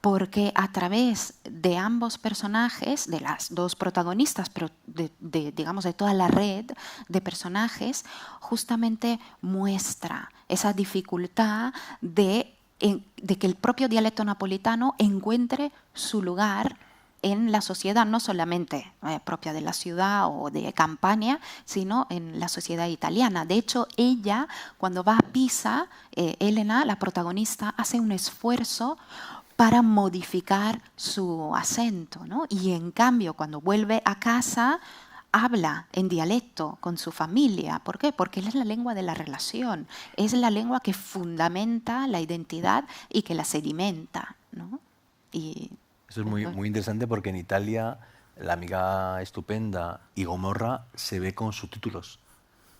porque a través de ambos personajes, de las dos protagonistas, pero de toda la red de personajes, justamente muestra esa dificultad de que el propio dialecto napolitano encuentre su lugar en la sociedad, no solamente propia de la ciudad o de Campania, sino en la sociedad italiana. De hecho, ella, cuando va a Pisa, Elena, la protagonista, hace un esfuerzo para modificar su acento, ¿no? Y en cambio, cuando vuelve a casa, habla en dialecto con su familia. ¿Por qué? Porque es la lengua de la relación, es la lengua que fundamenta la identidad y que la sedimenta, ¿no? Y eso es muy interesante, porque en Italia La amiga estupenda y Gomorra se ve con subtítulos,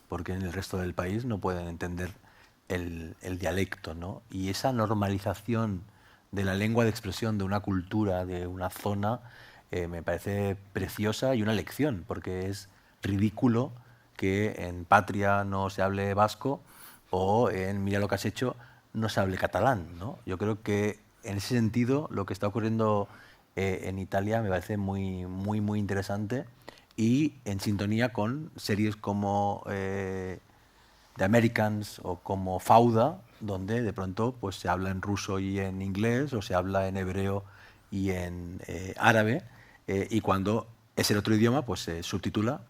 porque en el resto del país no pueden entender el dialecto, ¿no? Y esa normalización de la lengua de expresión de una cultura, de una zona, me parece preciosa y una lección, porque es ridículo que en Patria no se hable vasco o en Mira lo que has hecho no se hable catalán, ¿no? Yo creo que en ese sentido lo que está ocurriendo en Italia me parece muy interesante y en sintonía con series como The Americans o como Fauda, donde de pronto pues, se habla en ruso y en inglés, o se habla en hebreo y en árabe, y cuando es el otro idioma pues se subtitula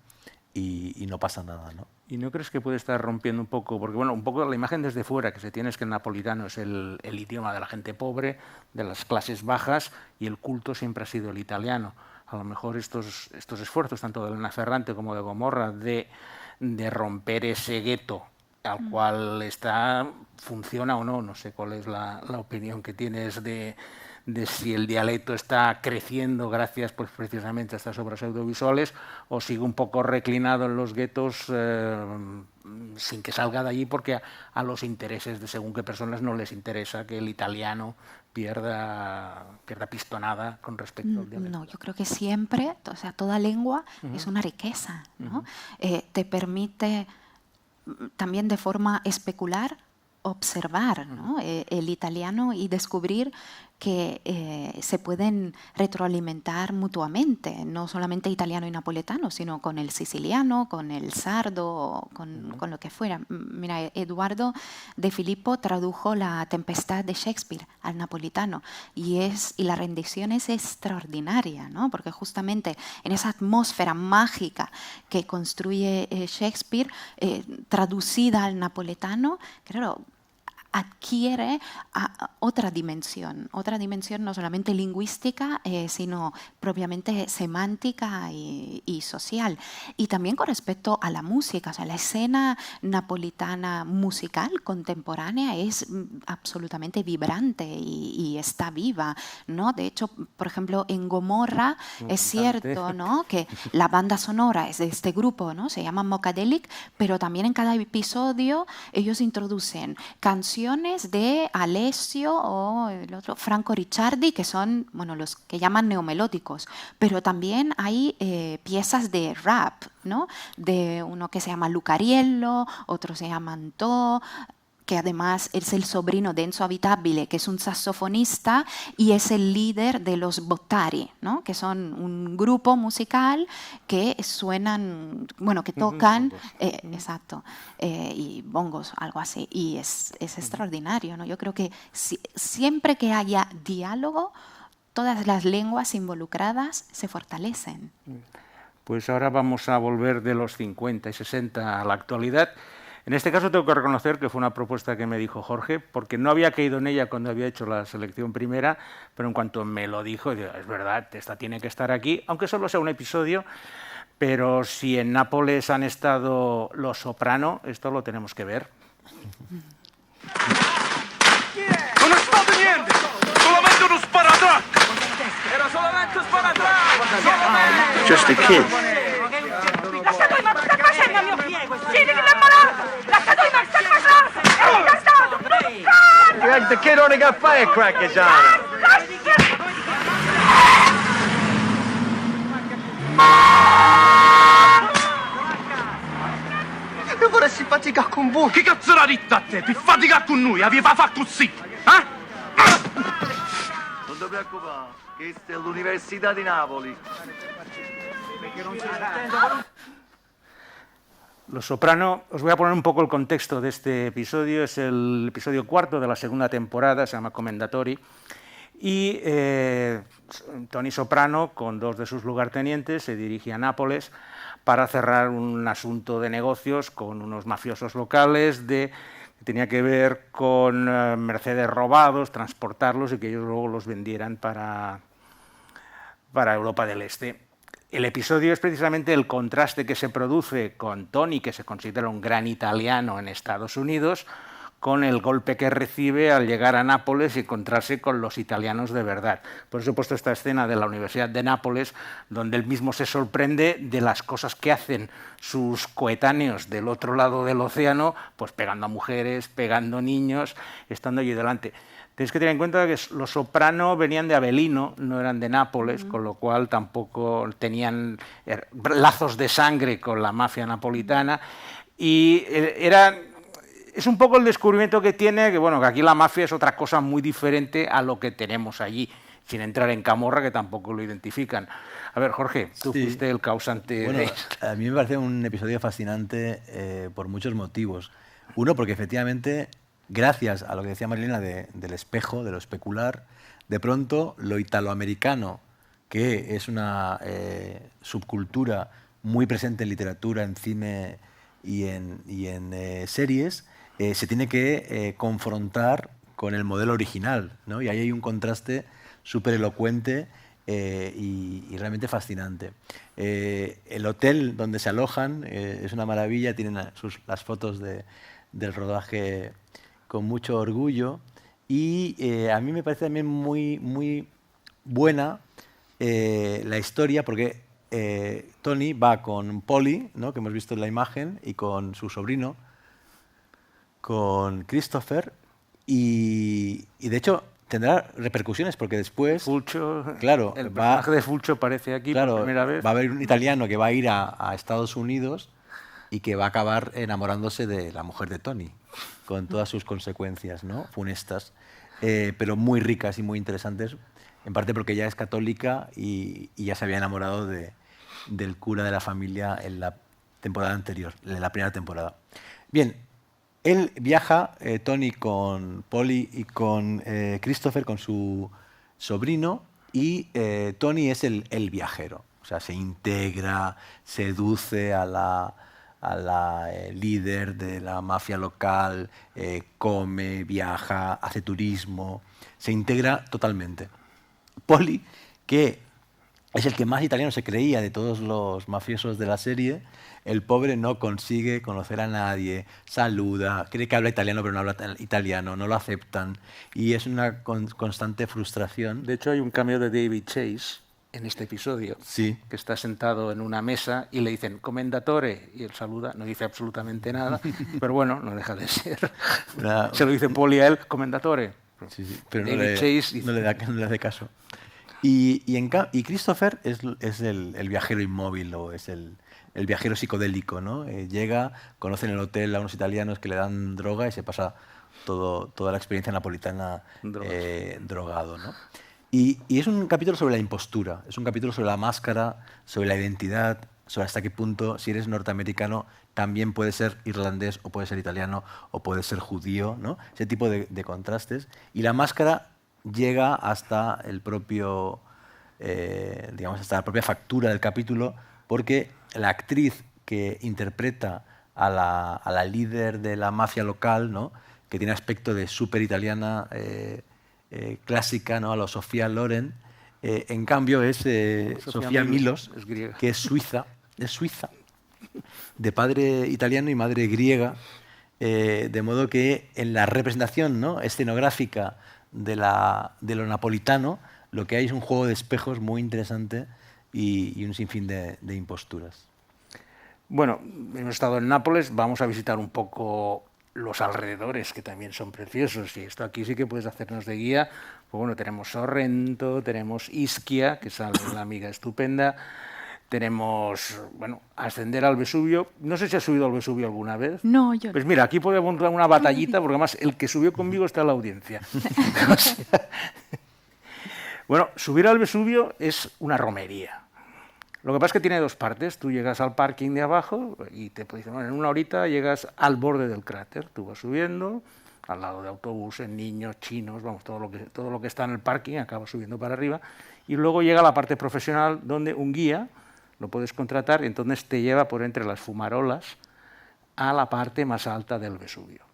y no pasa nada, ¿no? ¿Y no crees que puede estar rompiendo un poco? Porque bueno, un poco la imagen desde fuera que se tiene es que el napolitano es el idioma de la gente pobre, de las clases bajas, y el culto siempre ha sido el italiano. A lo mejor estos esfuerzos, tanto de Elena Ferrante como de Gomorra, de romper ese gueto al cual funciona o no. No sé cuál es la opinión que tienes de si el dialecto está creciendo gracias pues, precisamente a estas obras audiovisuales, o sigue un poco reclinado en los guetos sin que salga de allí, porque a los intereses de según qué personas no les interesa que el italiano pierda pistonada con respecto al dialecto. No, yo creo que siempre, o sea, toda lengua es una riqueza, ¿no? Te permite también de forma especular observar, ¿no?, el italiano y descubrir que se pueden retroalimentar mutuamente, no solamente italiano y napoletano, sino con el siciliano, con el sardo, con lo que fuera. Mira, Eduardo de Filippo tradujo La Tempestad de Shakespeare al napolitano y la rendición es extraordinaria, ¿no? Porque justamente en esa atmósfera mágica que construye Shakespeare, traducida al napoletano, claro, adquiere otra dimensión no solamente lingüística, sino propiamente semántica y social. Y también con respecto a la música, o sea, la escena napolitana musical contemporánea es absolutamente vibrante y está viva, ¿no? De hecho, por ejemplo, en Gomorra es cierto, ¿no?, que la banda sonora es de este grupo, ¿no? Se llama Mocadelic, pero también en cada episodio ellos introducen canciones creaciones de Alessio o el otro Franco Ricciardi, que son, bueno, los que llaman neomelódicos, pero también hay piezas de rap, ¿no? De uno que se llama Lucariello, otro se llama Antò, que además es el sobrino de Enzo Abitabile, que es un saxofonista y es el líder de los Bottari, ¿no? Que son un grupo musical que suenan, bueno, que tocan, exacto, y bongos, algo así, y es extraordinario, ¿no? Yo creo que siempre que haya diálogo, todas las lenguas involucradas se fortalecen. Pues ahora vamos a volver de los 50 y 60 a la actualidad. En este caso tengo que reconocer que fue una propuesta que me dijo Jorge, porque no había caído en ella cuando había hecho la selección primera, pero en cuanto me lo dijo, digo, es verdad, esta tiene que estar aquí, aunque solo sea un episodio, pero si en Nápoles han estado Los Soprano, esto lo tenemos que ver. Non è stato niente, solamente uno sparadracco. Era solamente un sparadracco. Just a kid. Lasciatoi, ma sta facendo a mio figlio? Sì, che l'è malato! Lasciatoi, ma sta facendo! È ritardato! Non fare! You act the kid only got firecrackers on him. Io vorrei faticare con voi. Chi cazzo l'ha detto a te? Ti faticare con noi, aveva fa così, eh? Non ti preoccupare, questa è l'Università di Napoli. Los Soprano, os voy a poner un poco el contexto de este episodio, es el episodio 4 de la segunda temporada, se llama Commendatori, y Tony Soprano, con dos de sus lugartenientes, se dirige a Nápoles para cerrar un asunto de negocios con unos mafiosos locales que tenía que ver con Mercedes robados, transportarlos y que ellos luego los vendieran para Europa del Este. El episodio es precisamente el contraste que se produce con Tony, que se considera un gran italiano en Estados Unidos, con el golpe que recibe al llegar a Nápoles y encontrarse con los italianos de verdad. Por eso he puesto esta escena de la Universidad de Nápoles, donde él mismo se sorprende de las cosas que hacen sus coetáneos del otro lado del océano, pues pegando a mujeres, pegando niños, estando allí delante. Tenéis que tener en cuenta que los Soprano venían de Avellino, no eran de Nápoles, con lo cual tampoco tenían lazos de sangre con la mafia napolitana, y es un poco el descubrimiento que tiene, que bueno, que aquí la mafia es otra cosa muy diferente a lo que tenemos allí, sin entrar en camorra, que tampoco lo identifican. A ver, Jorge, tú fuiste el causante. Bueno, a mí me parece un episodio fascinante por muchos motivos. Uno, porque efectivamente, gracias a lo que decía Marilena del espejo, de lo especular, de pronto lo italoamericano, que es una subcultura muy presente en literatura, en cine y en series, se tiene que confrontar con el modelo original, ¿no? Y ahí hay un contraste súper elocuente y realmente fascinante. El hotel donde se alojan es una maravilla, tienen las fotos del rodaje con mucho orgullo, y a mí me parece también muy buena la historia, porque Tony va con Polly, ¿no?, que hemos visto en la imagen, y con su sobrino, con Christopher, y de hecho tendrá repercusiones, porque después... Fulcio, claro, el personaje de Fulcio aparece aquí por primera vez. Va a haber un italiano que va a ir a Estados Unidos y que va a acabar enamorándose de la mujer de Tony, con todas sus consecuencias, ¿no?, funestas, pero muy ricas y muy interesantes, en parte porque ella es católica y ya se había enamorado del cura de la familia en la temporada anterior, en la primera temporada. Bien, él viaja, Tony, con Polly y con Christopher, con su sobrino, y Tony es el viajero. O sea, se integra, seduce a la líder de la mafia local, come, viaja, hace turismo, se integra totalmente. Polly, que es el que más italiano se creía de todos los mafiosos de la serie, el pobre no consigue conocer a nadie, saluda, cree que habla italiano pero no habla italiano, no lo aceptan, y es una constante frustración. De hecho, hay un cameo de David Chase, en este episodio, Sí. que está sentado en una mesa y le dicen commendatore y él saluda, no dice absolutamente nada, pero bueno, no deja de ser. Se lo dice Poli a él, commendatore. Sí, sí, pero no David le, Chase dice- no le hace caso. Y Christopher es el viajero inmóvil o es el viajero psicodélico, ¿no? Llega, conoce en el hotel a unos italianos que le dan droga y se pasa toda la experiencia napolitana drogado, ¿no? Y es un capítulo sobre la impostura, es un capítulo sobre la máscara, sobre la identidad, sobre hasta qué punto, si eres norteamericano, también puedes ser irlandés o puedes ser italiano o puedes ser judío, ¿no? Ese tipo de contrastes. Y la máscara llega hasta el propio, digamos, hasta la propia factura del capítulo, porque la actriz que interpreta a la líder de la mafia local, ¿no? Que tiene aspecto de súper italiana clásica, ¿no? A lo Sofía Loren, en cambio es Sofía Milos, es griega. que es suiza, de padre italiano y madre griega, de modo que en la representación, ¿no? escenográfica de lo napolitano, lo que hay es un juego de espejos muy interesante y un sinfín de imposturas. Bueno, hemos estado en Nápoles, vamos a visitar un poco los alrededores, que también son preciosos, y esto aquí sí que puedes hacernos de guía. Pues bueno, tenemos Sorrento, tenemos Ischia, que sale la amiga estupenda, tenemos, bueno, ascender al Vesubio. No sé si has subido al Vesubio alguna vez. No, yo Pues mira, aquí podemos dar una batallita, porque además el que subió conmigo está en la audiencia. O sea, bueno, subir al Vesubio es una romería. Lo que pasa es que tiene dos partes. Tú llegas al parking de abajo y te dicen, bueno, en una horita llegas al borde del cráter. Tú vas subiendo, al lado de autobuses, niños, chinos, vamos, todo lo que está en el parking acaba subiendo para arriba. Y luego llega la parte profesional donde un guía lo puedes contratar y entonces te lleva por entre las fumarolas a la parte más alta del Vesubio.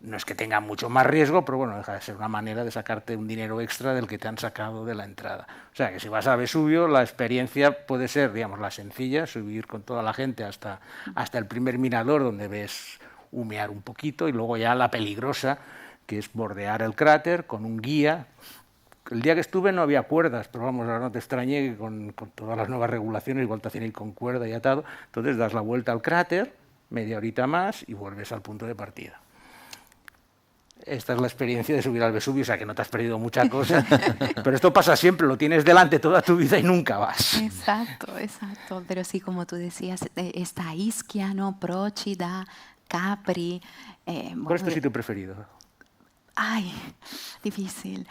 No es que tenga mucho más riesgo, pero bueno, deja de ser una manera de sacarte un dinero extra del que te han sacado de la entrada. O sea, que si vas a Vesubio, la experiencia puede ser, digamos, la sencilla, subir con toda la gente hasta el primer mirador, donde ves humear un poquito, y luego ya la peligrosa, que es bordear el cráter con un guía. El día que estuve no había cuerdas, pero vamos, ahora no te extrañe que con todas las nuevas regulaciones igual te hacen ir con cuerda y atado. Entonces das la vuelta al cráter, media horita más, y vuelves al punto de partida. Esta es la experiencia de subir al Vesubio, o sea que no te has perdido mucha cosa, pero esto pasa siempre, lo tienes delante toda tu vida y nunca vas. Exacto, exacto. Pero sí, como tú decías, está Ischia, ¿no? Procida, Capri. ¿Cuál es tu sitio preferido? Ay, difícil.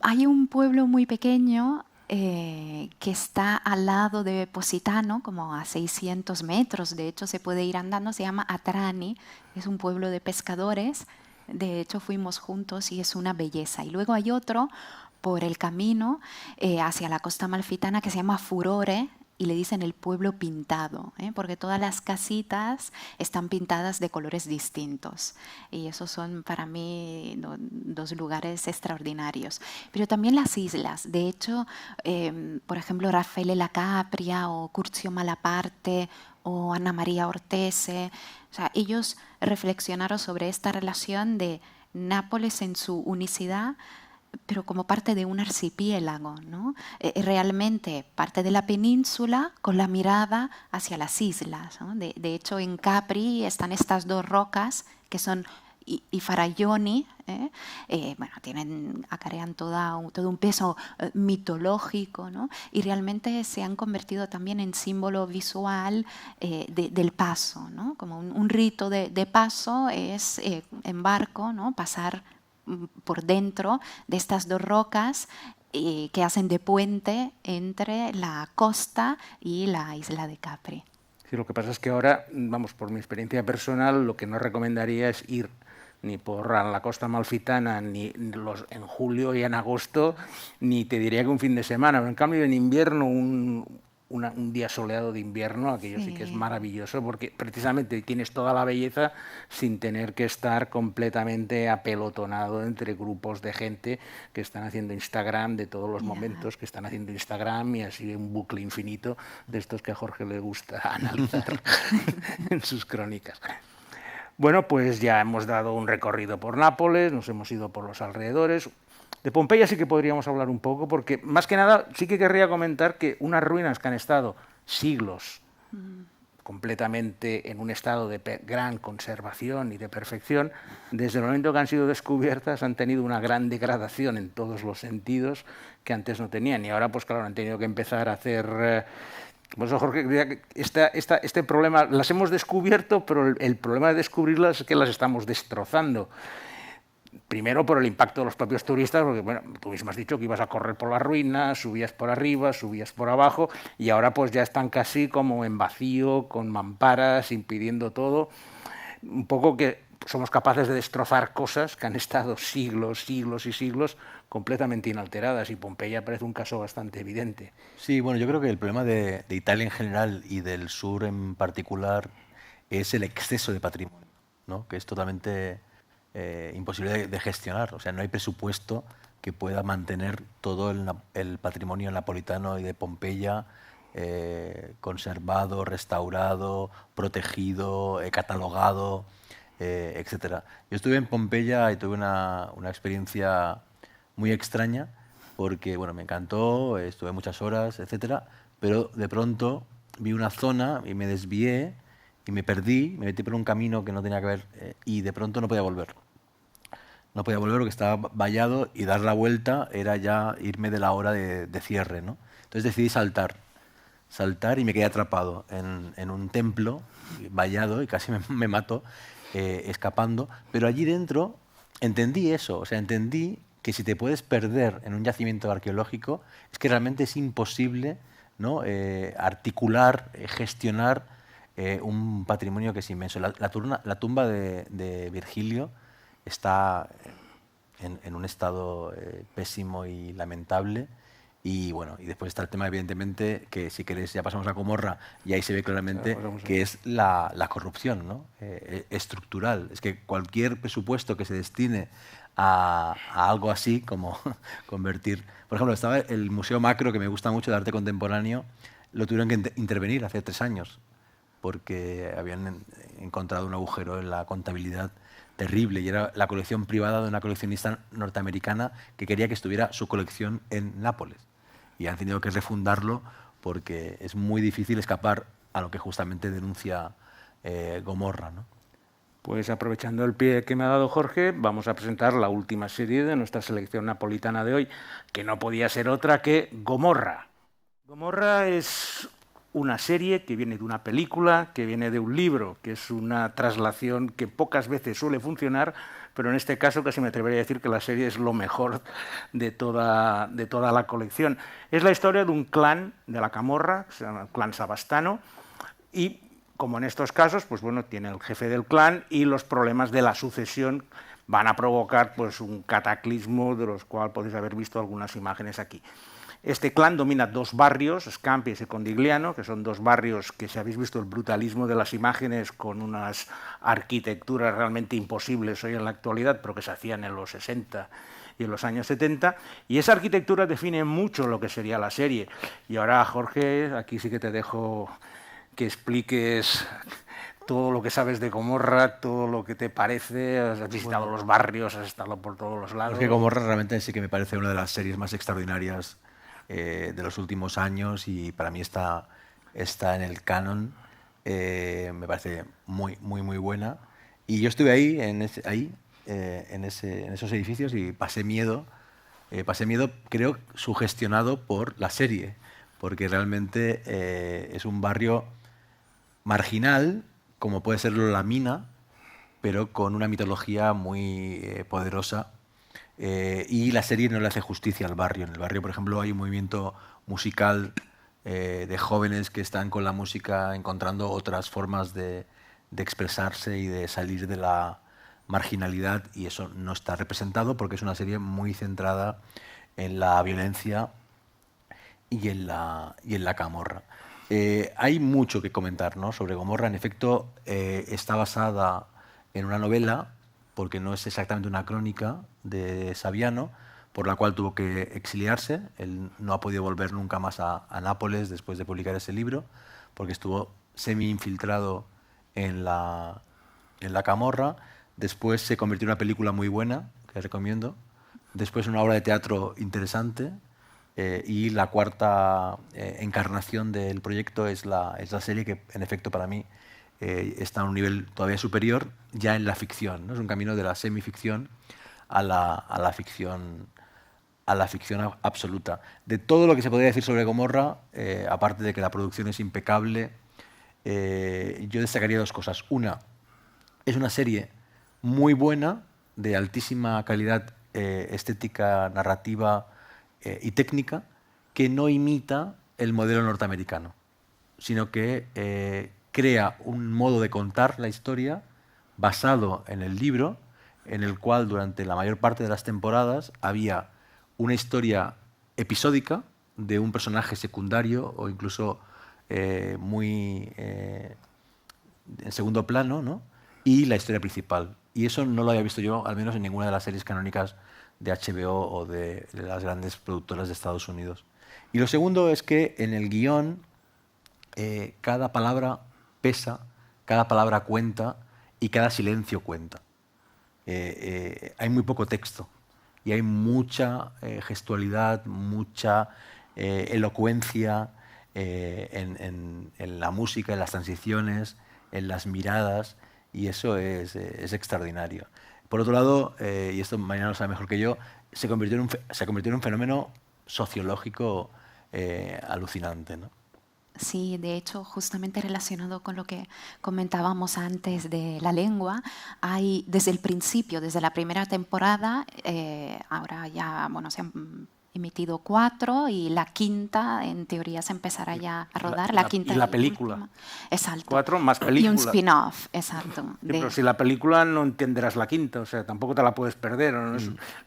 Hay un pueblo muy pequeño que está al lado de Positano, como a 600 metros. De hecho, se puede ir andando. Se llama Atrani. Es un pueblo de pescadores. De hecho, fuimos juntos y es una belleza. Y luego hay otro por el camino hacia la costa amalfitana que se llama Furore, y le dicen el pueblo pintado, porque todas las casitas están pintadas de colores distintos. Y esos son para mí dos lugares extraordinarios. Pero también las islas. De hecho, por ejemplo, Raffaele La Capria o Curzio Malaparte o Anna María Ortese. O sea, ellos reflexionaron sobre esta relación de Nápoles en su unicidad, pero como parte de un archipiélago, ¿no? Realmente parte de la península con la mirada hacia las islas, ¿no? De hecho, en Capri están estas dos rocas que son i Faralloni, bueno, acarrean todo un peso mitológico, ¿no? Y realmente se han convertido también en símbolo visual del paso, ¿no? Como un rito de paso es en barco, ¿no? Pasar por dentro de estas dos rocas que hacen de puente entre la costa y la isla de Capri. Sí, lo que pasa es que ahora, vamos, por mi experiencia personal, lo que no recomendaría es ir ni por la costa amalfitana ni en julio y en agosto, ni te diría que un fin de semana, pero en cambio en invierno, un día soleado de invierno, aquello sí que es maravilloso, porque precisamente tienes toda la belleza sin tener que estar completamente apelotonado entre grupos de gente que están haciendo Instagram de todos los momentos que están haciendo Instagram, y así un bucle infinito de estos que a Jorge le gusta analizar en sus crónicas. Bueno, pues ya hemos dado un recorrido por Nápoles, nos hemos ido por los alrededores. De Pompeya sí que podríamos hablar un poco, porque más que nada sí que querría comentar que unas ruinas que han estado siglos completamente en un estado de gran conservación y de perfección, desde el momento que han sido descubiertas han tenido una gran degradación en todos los sentidos que antes no tenían. Y ahora, pues claro, han tenido que empezar a hacer... Pues Jorge, este problema las hemos descubierto, pero el problema de descubrirlas es que las estamos destrozando. Primero por el impacto de los propios turistas, porque bueno, tú mismo has dicho que ibas a correr por las ruinas, subías por arriba, subías por abajo, y ahora pues ya están casi como en vacío, con mamparas, impidiendo todo. Un poco que somos capaces de destrozar cosas que han estado siglos, siglos y siglos completamente inalteradas, y Pompeya parece un caso bastante evidente. Sí, bueno, yo creo que el problema de Italia en general y del sur en particular es el exceso de patrimonio, ¿no? Que es totalmente imposible de gestionar. O sea, no hay presupuesto que pueda mantener todo el patrimonio napolitano y de Pompeya conservado, restaurado, protegido, catalogado, etcétera. Yo estuve en Pompeya y tuve una experiencia muy extraña porque bueno, me encantó, estuve muchas horas, etcétera, pero de pronto vi una zona y me desvié y me perdí, me metí por un camino que no tenía que ver y de pronto no podía volver. No podía volver porque estaba vallado y dar la vuelta era ya irme de la hora de cierre, ¿no? Entonces decidí saltar y me quedé atrapado en un templo vallado y casi me mato escapando, pero allí dentro entendí eso, o sea, entendí que si te puedes perder en un yacimiento arqueológico es que realmente es imposible, ¿no? Articular, gestionar un patrimonio que es inmenso. La tumba de Virgilio está en un estado pésimo y lamentable. Y bueno, y después está el tema, evidentemente, que si queréis ya pasamos a Gomorra y ahí se ve claramente que es la corrupción, ¿no? Estructural. Es que cualquier presupuesto que se destine a algo así, como convertir... Por ejemplo, estaba el Museo Macro, que me gusta mucho, de arte contemporáneo, lo tuvieron que intervenir hace 3 años, porque habían encontrado un agujero en la contabilidad terrible, y era la colección privada de una coleccionista norteamericana que quería que estuviera su colección en Nápoles. Y han tenido que refundarlo porque es muy difícil escapar a lo que justamente denuncia Gomorra, ¿no? Pues aprovechando el pie que me ha dado Jorge, vamos a presentar la última serie de nuestra selección napolitana de hoy, que no podía ser otra que Gomorra. Gomorra es una serie que viene de una película, que viene de un libro, que es una traslación que pocas veces suele funcionar, pero en este caso casi me atrevería a decir que la serie es lo mejor de toda la colección. Es la historia de un clan de la Camorra, que se llama el clan sabastano, y como en estos casos, pues bueno, tiene el jefe del clan y los problemas de la sucesión van a provocar pues un cataclismo de los cuales podéis haber visto algunas imágenes aquí. Este clan domina 2 barrios, Scampi y Secondigliano, que son 2 barrios que, si habéis visto el brutalismo de las imágenes, con unas arquitecturas realmente imposibles hoy en la actualidad, pero que se hacían en los 60 y en los años 70, y esa arquitectura define mucho lo que sería la serie. Y ahora, Jorge, aquí sí que te dejo que expliques todo lo que sabes de Gomorra, todo lo que te parece, has visitado los barrios, has estado por todos los lados. Es que Gomorra realmente sí que me parece una de las series más extraordinarias de los últimos años, y para mí está en el canon, me parece muy buena. Y yo estuve ahí, en esos edificios, y pasé miedo, creo, sugestionado por la serie, porque realmente es un barrio marginal, como puede serlo La Mina, pero con una mitología muy poderosa. Y la serie no le hace justicia al barrio. En el barrio, por ejemplo, hay un movimiento musical de jóvenes que están con la música encontrando otras formas de expresarse y de salir de la marginalidad, y eso no está representado porque es una serie muy centrada en la violencia y en la camorra. Hay mucho que comentar, ¿no?, sobre Gomorra. En efecto, está basada en una novela, porque no es exactamente una crónica de Saviano, por la cual tuvo que exiliarse. Él no ha podido volver nunca más a Nápoles después de publicar ese libro, porque estuvo semi-infiltrado en la camorra. Después se convirtió en una película muy buena, que recomiendo, después una obra de teatro interesante, y la cuarta encarnación del proyecto es la serie que, en efecto, para mí está a un nivel todavía superior ya en la ficción, ¿no? Es un camino de la semificción a la ficción absoluta. De todo lo que se podría decir sobre Gomorra, aparte de que la producción es impecable, yo destacaría dos cosas. Una, es una serie muy buena, de altísima calidad estética, narrativa y técnica, que no imita el modelo norteamericano, sino que crea un modo de contar la historia basado en el libro, en el cual durante la mayor parte de las temporadas había una historia episódica de un personaje secundario o incluso muy en segundo plano, ¿no? Y la historia principal. Y eso no lo había visto yo, al menos en ninguna de las series canónicas de HBO o de las grandes productoras de Estados Unidos. Y lo segundo es que en el guión cada palabra pesa, cada palabra cuenta y cada silencio cuenta. Hay muy poco texto y hay mucha gestualidad, mucha elocuencia en la música, en las transiciones, en las miradas, y eso es extraordinario. Por otro lado, y esto Mariana lo sabe mejor que yo, se convirtió en un fenómeno sociológico alucinante, ¿no? Sí, de hecho, justamente relacionado con lo que comentábamos antes de la lengua, hay desde el principio, desde la primera temporada, ahora ya, bueno, se han emitido 4 y la quinta, en teoría, se empezará ya a rodar. La quinta y la película. Última. Exacto. 4 más Y película. un spin-off, exacto. Sí, pero si la película no entenderás la quinta, o sea, tampoco te la puedes perder. ¿No?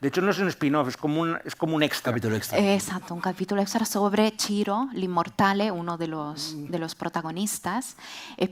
De hecho, no es un spin-off, es como un extra. Capítulo extra. Exacto, un capítulo extra sobre Ciro, l'Immortale, uno de los protagonistas.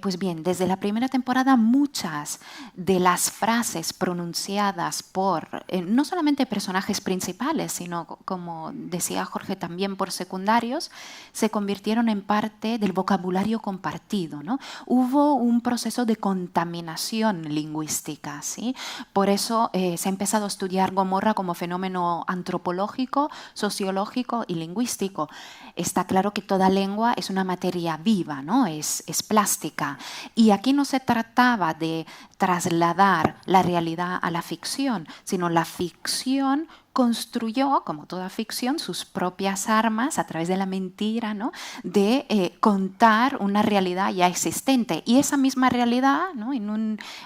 Pues bien, desde la primera temporada muchas de las frases pronunciadas por no solamente personajes principales, sino, como decía Jorge, también por secundarios, se convirtieron en parte del vocabulario compartido, ¿no? Hubo un proceso de contaminación lingüística, ¿sí? Por eso se ha empezado a estudiar Gomorra como fenómeno antropológico, sociológico y lingüístico. Está claro que toda lengua es una materia viva, ¿no? Es plástica. Y aquí no se trataba de trasladar la realidad a la ficción, sino la ficción construyó, como toda ficción, sus propias armas a través de la mentira, ¿no? De contar una realidad ya existente. Y esa misma realidad, ¿no?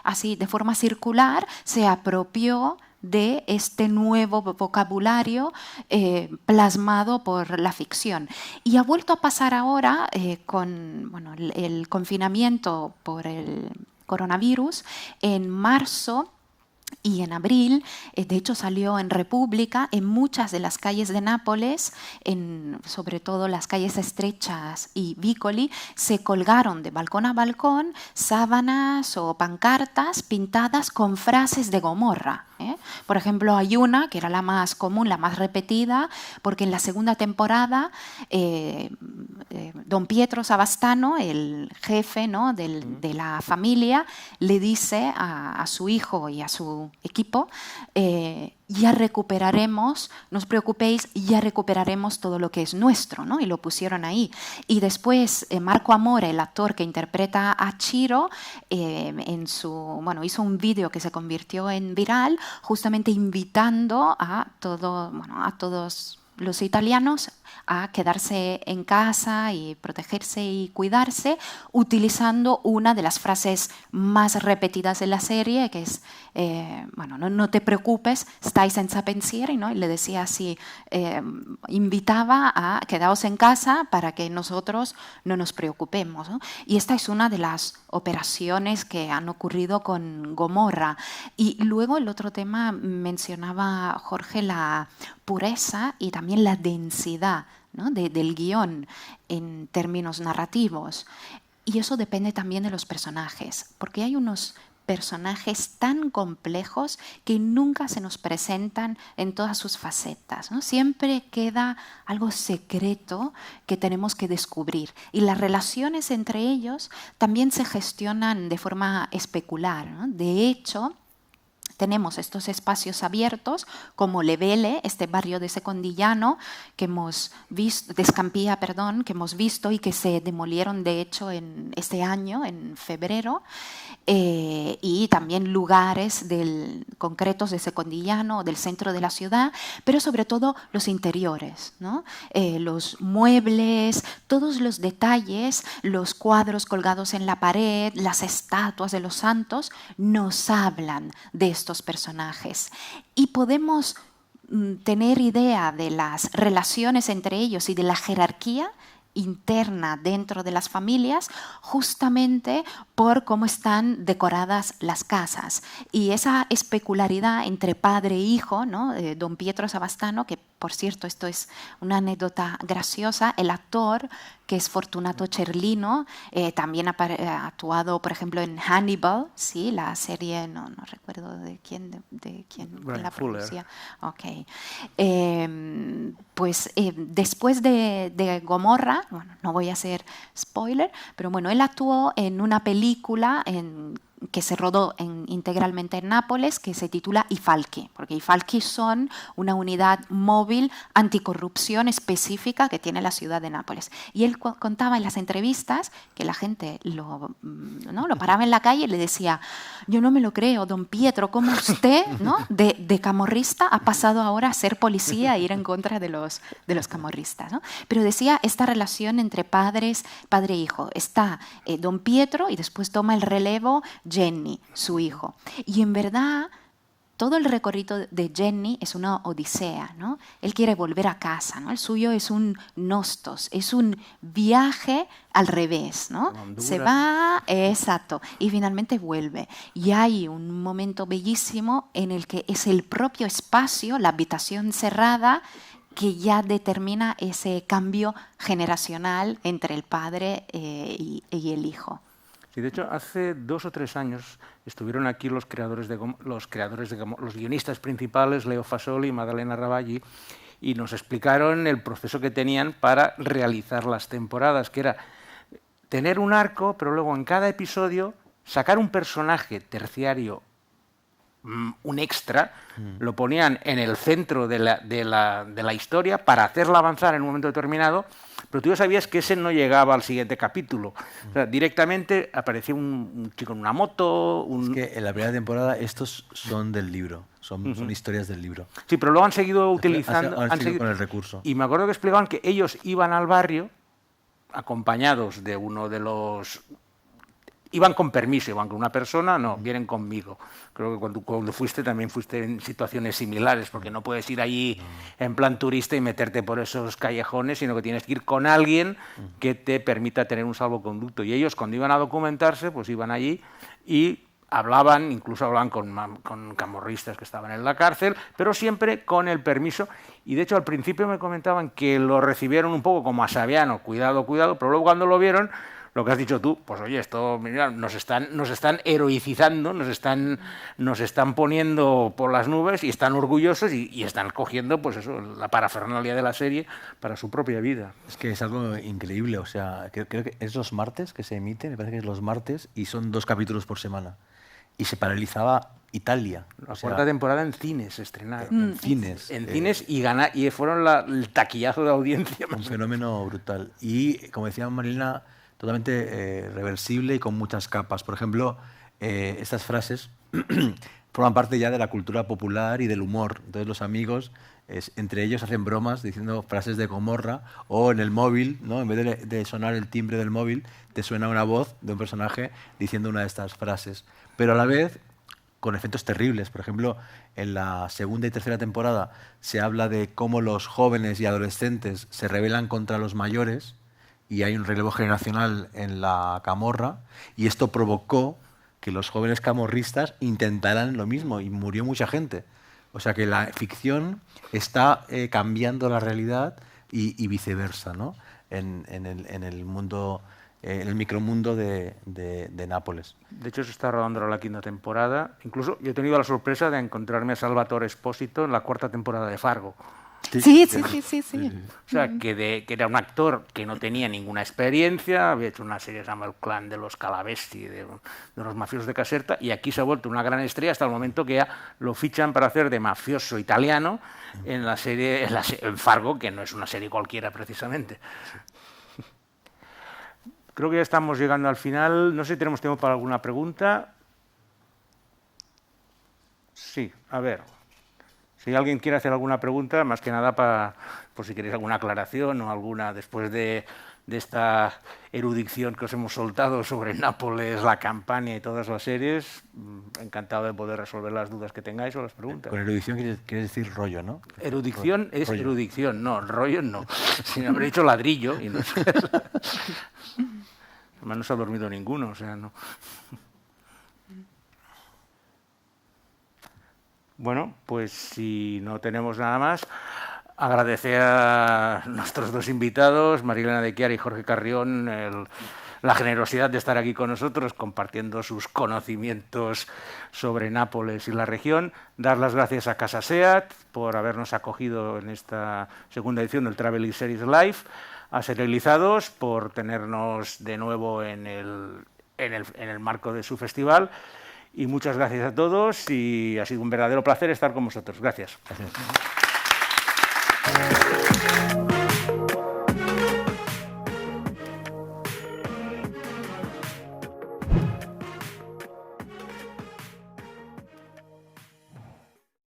Así de forma circular, se apropió de este nuevo vocabulario plasmado por la ficción. Y ha vuelto a pasar ahora con el confinamiento por el coronavirus. En marzo y en abril, de hecho, salió en República, en muchas de las calles de Nápoles, sobre todo las calles estrechas y Vicoli, se colgaron de balcón a balcón sábanas o pancartas pintadas con frases de Gomorra. Por ejemplo, hay una que era la más común, la más repetida, porque en la segunda temporada don Pietro Savastano, el jefe, ¿no? de la familia, le dice a su hijo y a su equipo, ya recuperaremos, no os preocupéis, ya recuperaremos todo lo que es nuestro, ¿no? Y lo pusieron ahí. Y después Marco Amore, el actor que interpreta a Ciro, hizo un vídeo que se convirtió en viral, justamente invitando a todos los italianos a quedarse en casa y protegerse y cuidarse, utilizando una de las frases más repetidas de la serie, que es, no te preocupes, stai senza pensieri, ¿no? Y le decía así, invitaba a quedaos en casa para que nosotros no nos preocupemos, ¿no? Y esta es una de las operaciones que han ocurrido con Gomorra. Y luego el otro tema, mencionaba Jorge, la pureza y también la densidad, ¿no? del guión en términos narrativos. Y eso depende también de los personajes, porque hay unos personajes tan complejos que nunca se nos presentan en todas sus facetas, ¿no? Siempre queda algo secreto que tenemos que descubrir. Y las relaciones entre ellos también se gestionan de forma especular, ¿no? De hecho, tenemos estos espacios abiertos como Le Vele, este barrio de Secondigliano que hemos visto, de Scampia, perdón, que hemos visto y que se demolieron de hecho en este año, en febrero, y también lugares concretos de Secondigliano, del centro de la ciudad, pero sobre todo los interiores, ¿no? Los muebles, todos los detalles, los cuadros colgados en la pared, las estatuas de los santos, nos hablan de estos personajes. Y podemos tener idea de las relaciones entre ellos y de la jerarquía interna dentro de las familias justamente por cómo están decoradas las casas. Y esa especularidad entre padre e hijo, ¿no? Don Pietro Savastano, que por cierto, esto es una anécdota graciosa, el actor que es Fortunato Cerlino, también ha actuado, por ejemplo, en Hannibal, ¿sí? La serie, no recuerdo de quién la pronuncia. Okay. Pues después de Gomorra, bueno, no voy a hacer spoiler, pero bueno, él actuó en una película que se rodó integralmente en Nápoles, que se titula I Falchi, porque I Falchi son una unidad móvil anticorrupción específica que tiene la ciudad de Nápoles. Y él contaba en las entrevistas que la gente lo paraba en la calle y le decía: yo no me lo creo, don Pietro, ¿cómo usted, ¿no? de camorrista ha pasado ahora a ser policía e ir en contra de los camorristas, ¿no? Pero decía esta relación entre padre e hijo. Está don Pietro y después toma el relevo Jenny, su hijo. Y en verdad, todo el recorrido de Jenny es una odisea, ¿no? Él quiere volver a casa, ¿no? El suyo es un nostos, es un viaje al revés, ¿no? Se va, exacto, y finalmente vuelve. Y hay un momento bellísimo en el que es el propio espacio, la habitación cerrada, que ya determina ese cambio generacional entre el padre y el hijo. Sí, de hecho, hace 2 o 3 años estuvieron aquí los guionistas principales, Leo Fasoli y Maddalena Ravagli, y nos explicaron el proceso que tenían para realizar las temporadas, que era tener un arco, pero luego en cada episodio sacar un personaje terciario, un extra, lo ponían en el centro de la historia para hacerla avanzar en un momento determinado, pero tú ya sabías que ese no llegaba al siguiente capítulo. O sea, directamente aparecía un chico en una moto. Es que en la primera temporada estos son del libro, son historias del libro. Sí, pero luego han seguido utilizando. Han seguido con el recurso. Y me acuerdo que explicaban que ellos iban al barrio acompañados de uno de los... Iban con permiso, iban con una persona, no, vienen conmigo. Creo que cuando fuiste también fuiste en situaciones similares, porque no puedes ir allí en plan turista y meterte por esos callejones, sino que tienes que ir con alguien que te permita tener un salvoconducto. Y ellos, cuando iban a documentarse, pues iban allí y incluso hablaban con camorristas que estaban en la cárcel, pero siempre con el permiso. Y de hecho al principio me comentaban que lo recibieron un poco como a Saviano, cuidado, cuidado, pero luego cuando lo vieron, lo que has dicho tú, pues oye, esto, mira, nos están heroicizando, nos están poniendo por las nubes y están orgullosos y están cogiendo, pues eso, la parafernalia de la serie para su propia vida. Es que es algo increíble, o sea, creo que es los martes que se emite, me parece que es los martes, y son 2 capítulos por semana. Y se paralizaba Italia. La cuarta temporada en cines se estrenaron. En cines. En cines y fueron el taquillazo de audiencia. Un fenómeno brutal. Y, como decía Marilena, totalmente reversible y con muchas capas. Por ejemplo, estas frases forman parte ya de la cultura popular y del humor. Entonces los amigos, entre ellos, hacen bromas diciendo frases de Gomorra, o en el móvil, ¿no? En vez de sonar el timbre del móvil, te suena una voz de un personaje diciendo una de estas frases. Pero a la vez, con efectos terribles. Por ejemplo, en la segunda y tercera temporada se habla de cómo los jóvenes y adolescentes se rebelan contra los mayores, y hay un relevo generacional en la camorra, y esto provocó que los jóvenes camorristas intentaran lo mismo, y murió mucha gente. O sea que la ficción está cambiando la realidad y viceversa, ¿no? En el mundo, en el micromundo de Nápoles. De hecho, se está rodando la 5ª temporada. Incluso yo he tenido la sorpresa de encontrarme a Salvatore Esposito en la 4ª temporada de Fargo. Sí, sí, sí, sí, sí. O sea, que era un actor que no tenía ninguna experiencia, había hecho una serie que se llama El clan de los Calavesti, de los mafiosos de Caserta, y aquí se ha vuelto una gran estrella hasta el momento que ya lo fichan para hacer de mafioso italiano en la serie, en Fargo, que no es una serie cualquiera precisamente. Creo que ya estamos llegando al final. No sé si tenemos tiempo para alguna pregunta. Sí, a ver. Si alguien quiere hacer alguna pregunta, más que nada por si queréis alguna aclaración o alguna después de esta erudición que os hemos soltado sobre Nápoles, la campaña y todas las series, encantado de poder resolver las dudas que tengáis o las preguntas. Con erudición quieres decir rollo, ¿no? Erudición es rollo. Erudición, no, rollo no. Si no habré dicho ladrillo. Y no sé. Además no se ha dormido ninguno, o sea, no. Bueno, pues si no tenemos nada más, agradecer a nuestros dos invitados, Marilena de Chiara y Jorge Carrión, la generosidad de estar aquí con nosotros, compartiendo sus conocimientos sobre Nápoles y la región. Dar las gracias a Casa SEAT por habernos acogido en esta segunda edición del Traveling Series Live, a Serializados por tenernos de nuevo en el marco de su festival. Y muchas gracias a todos y ha sido un verdadero placer estar con vosotros. Gracias. Gracias.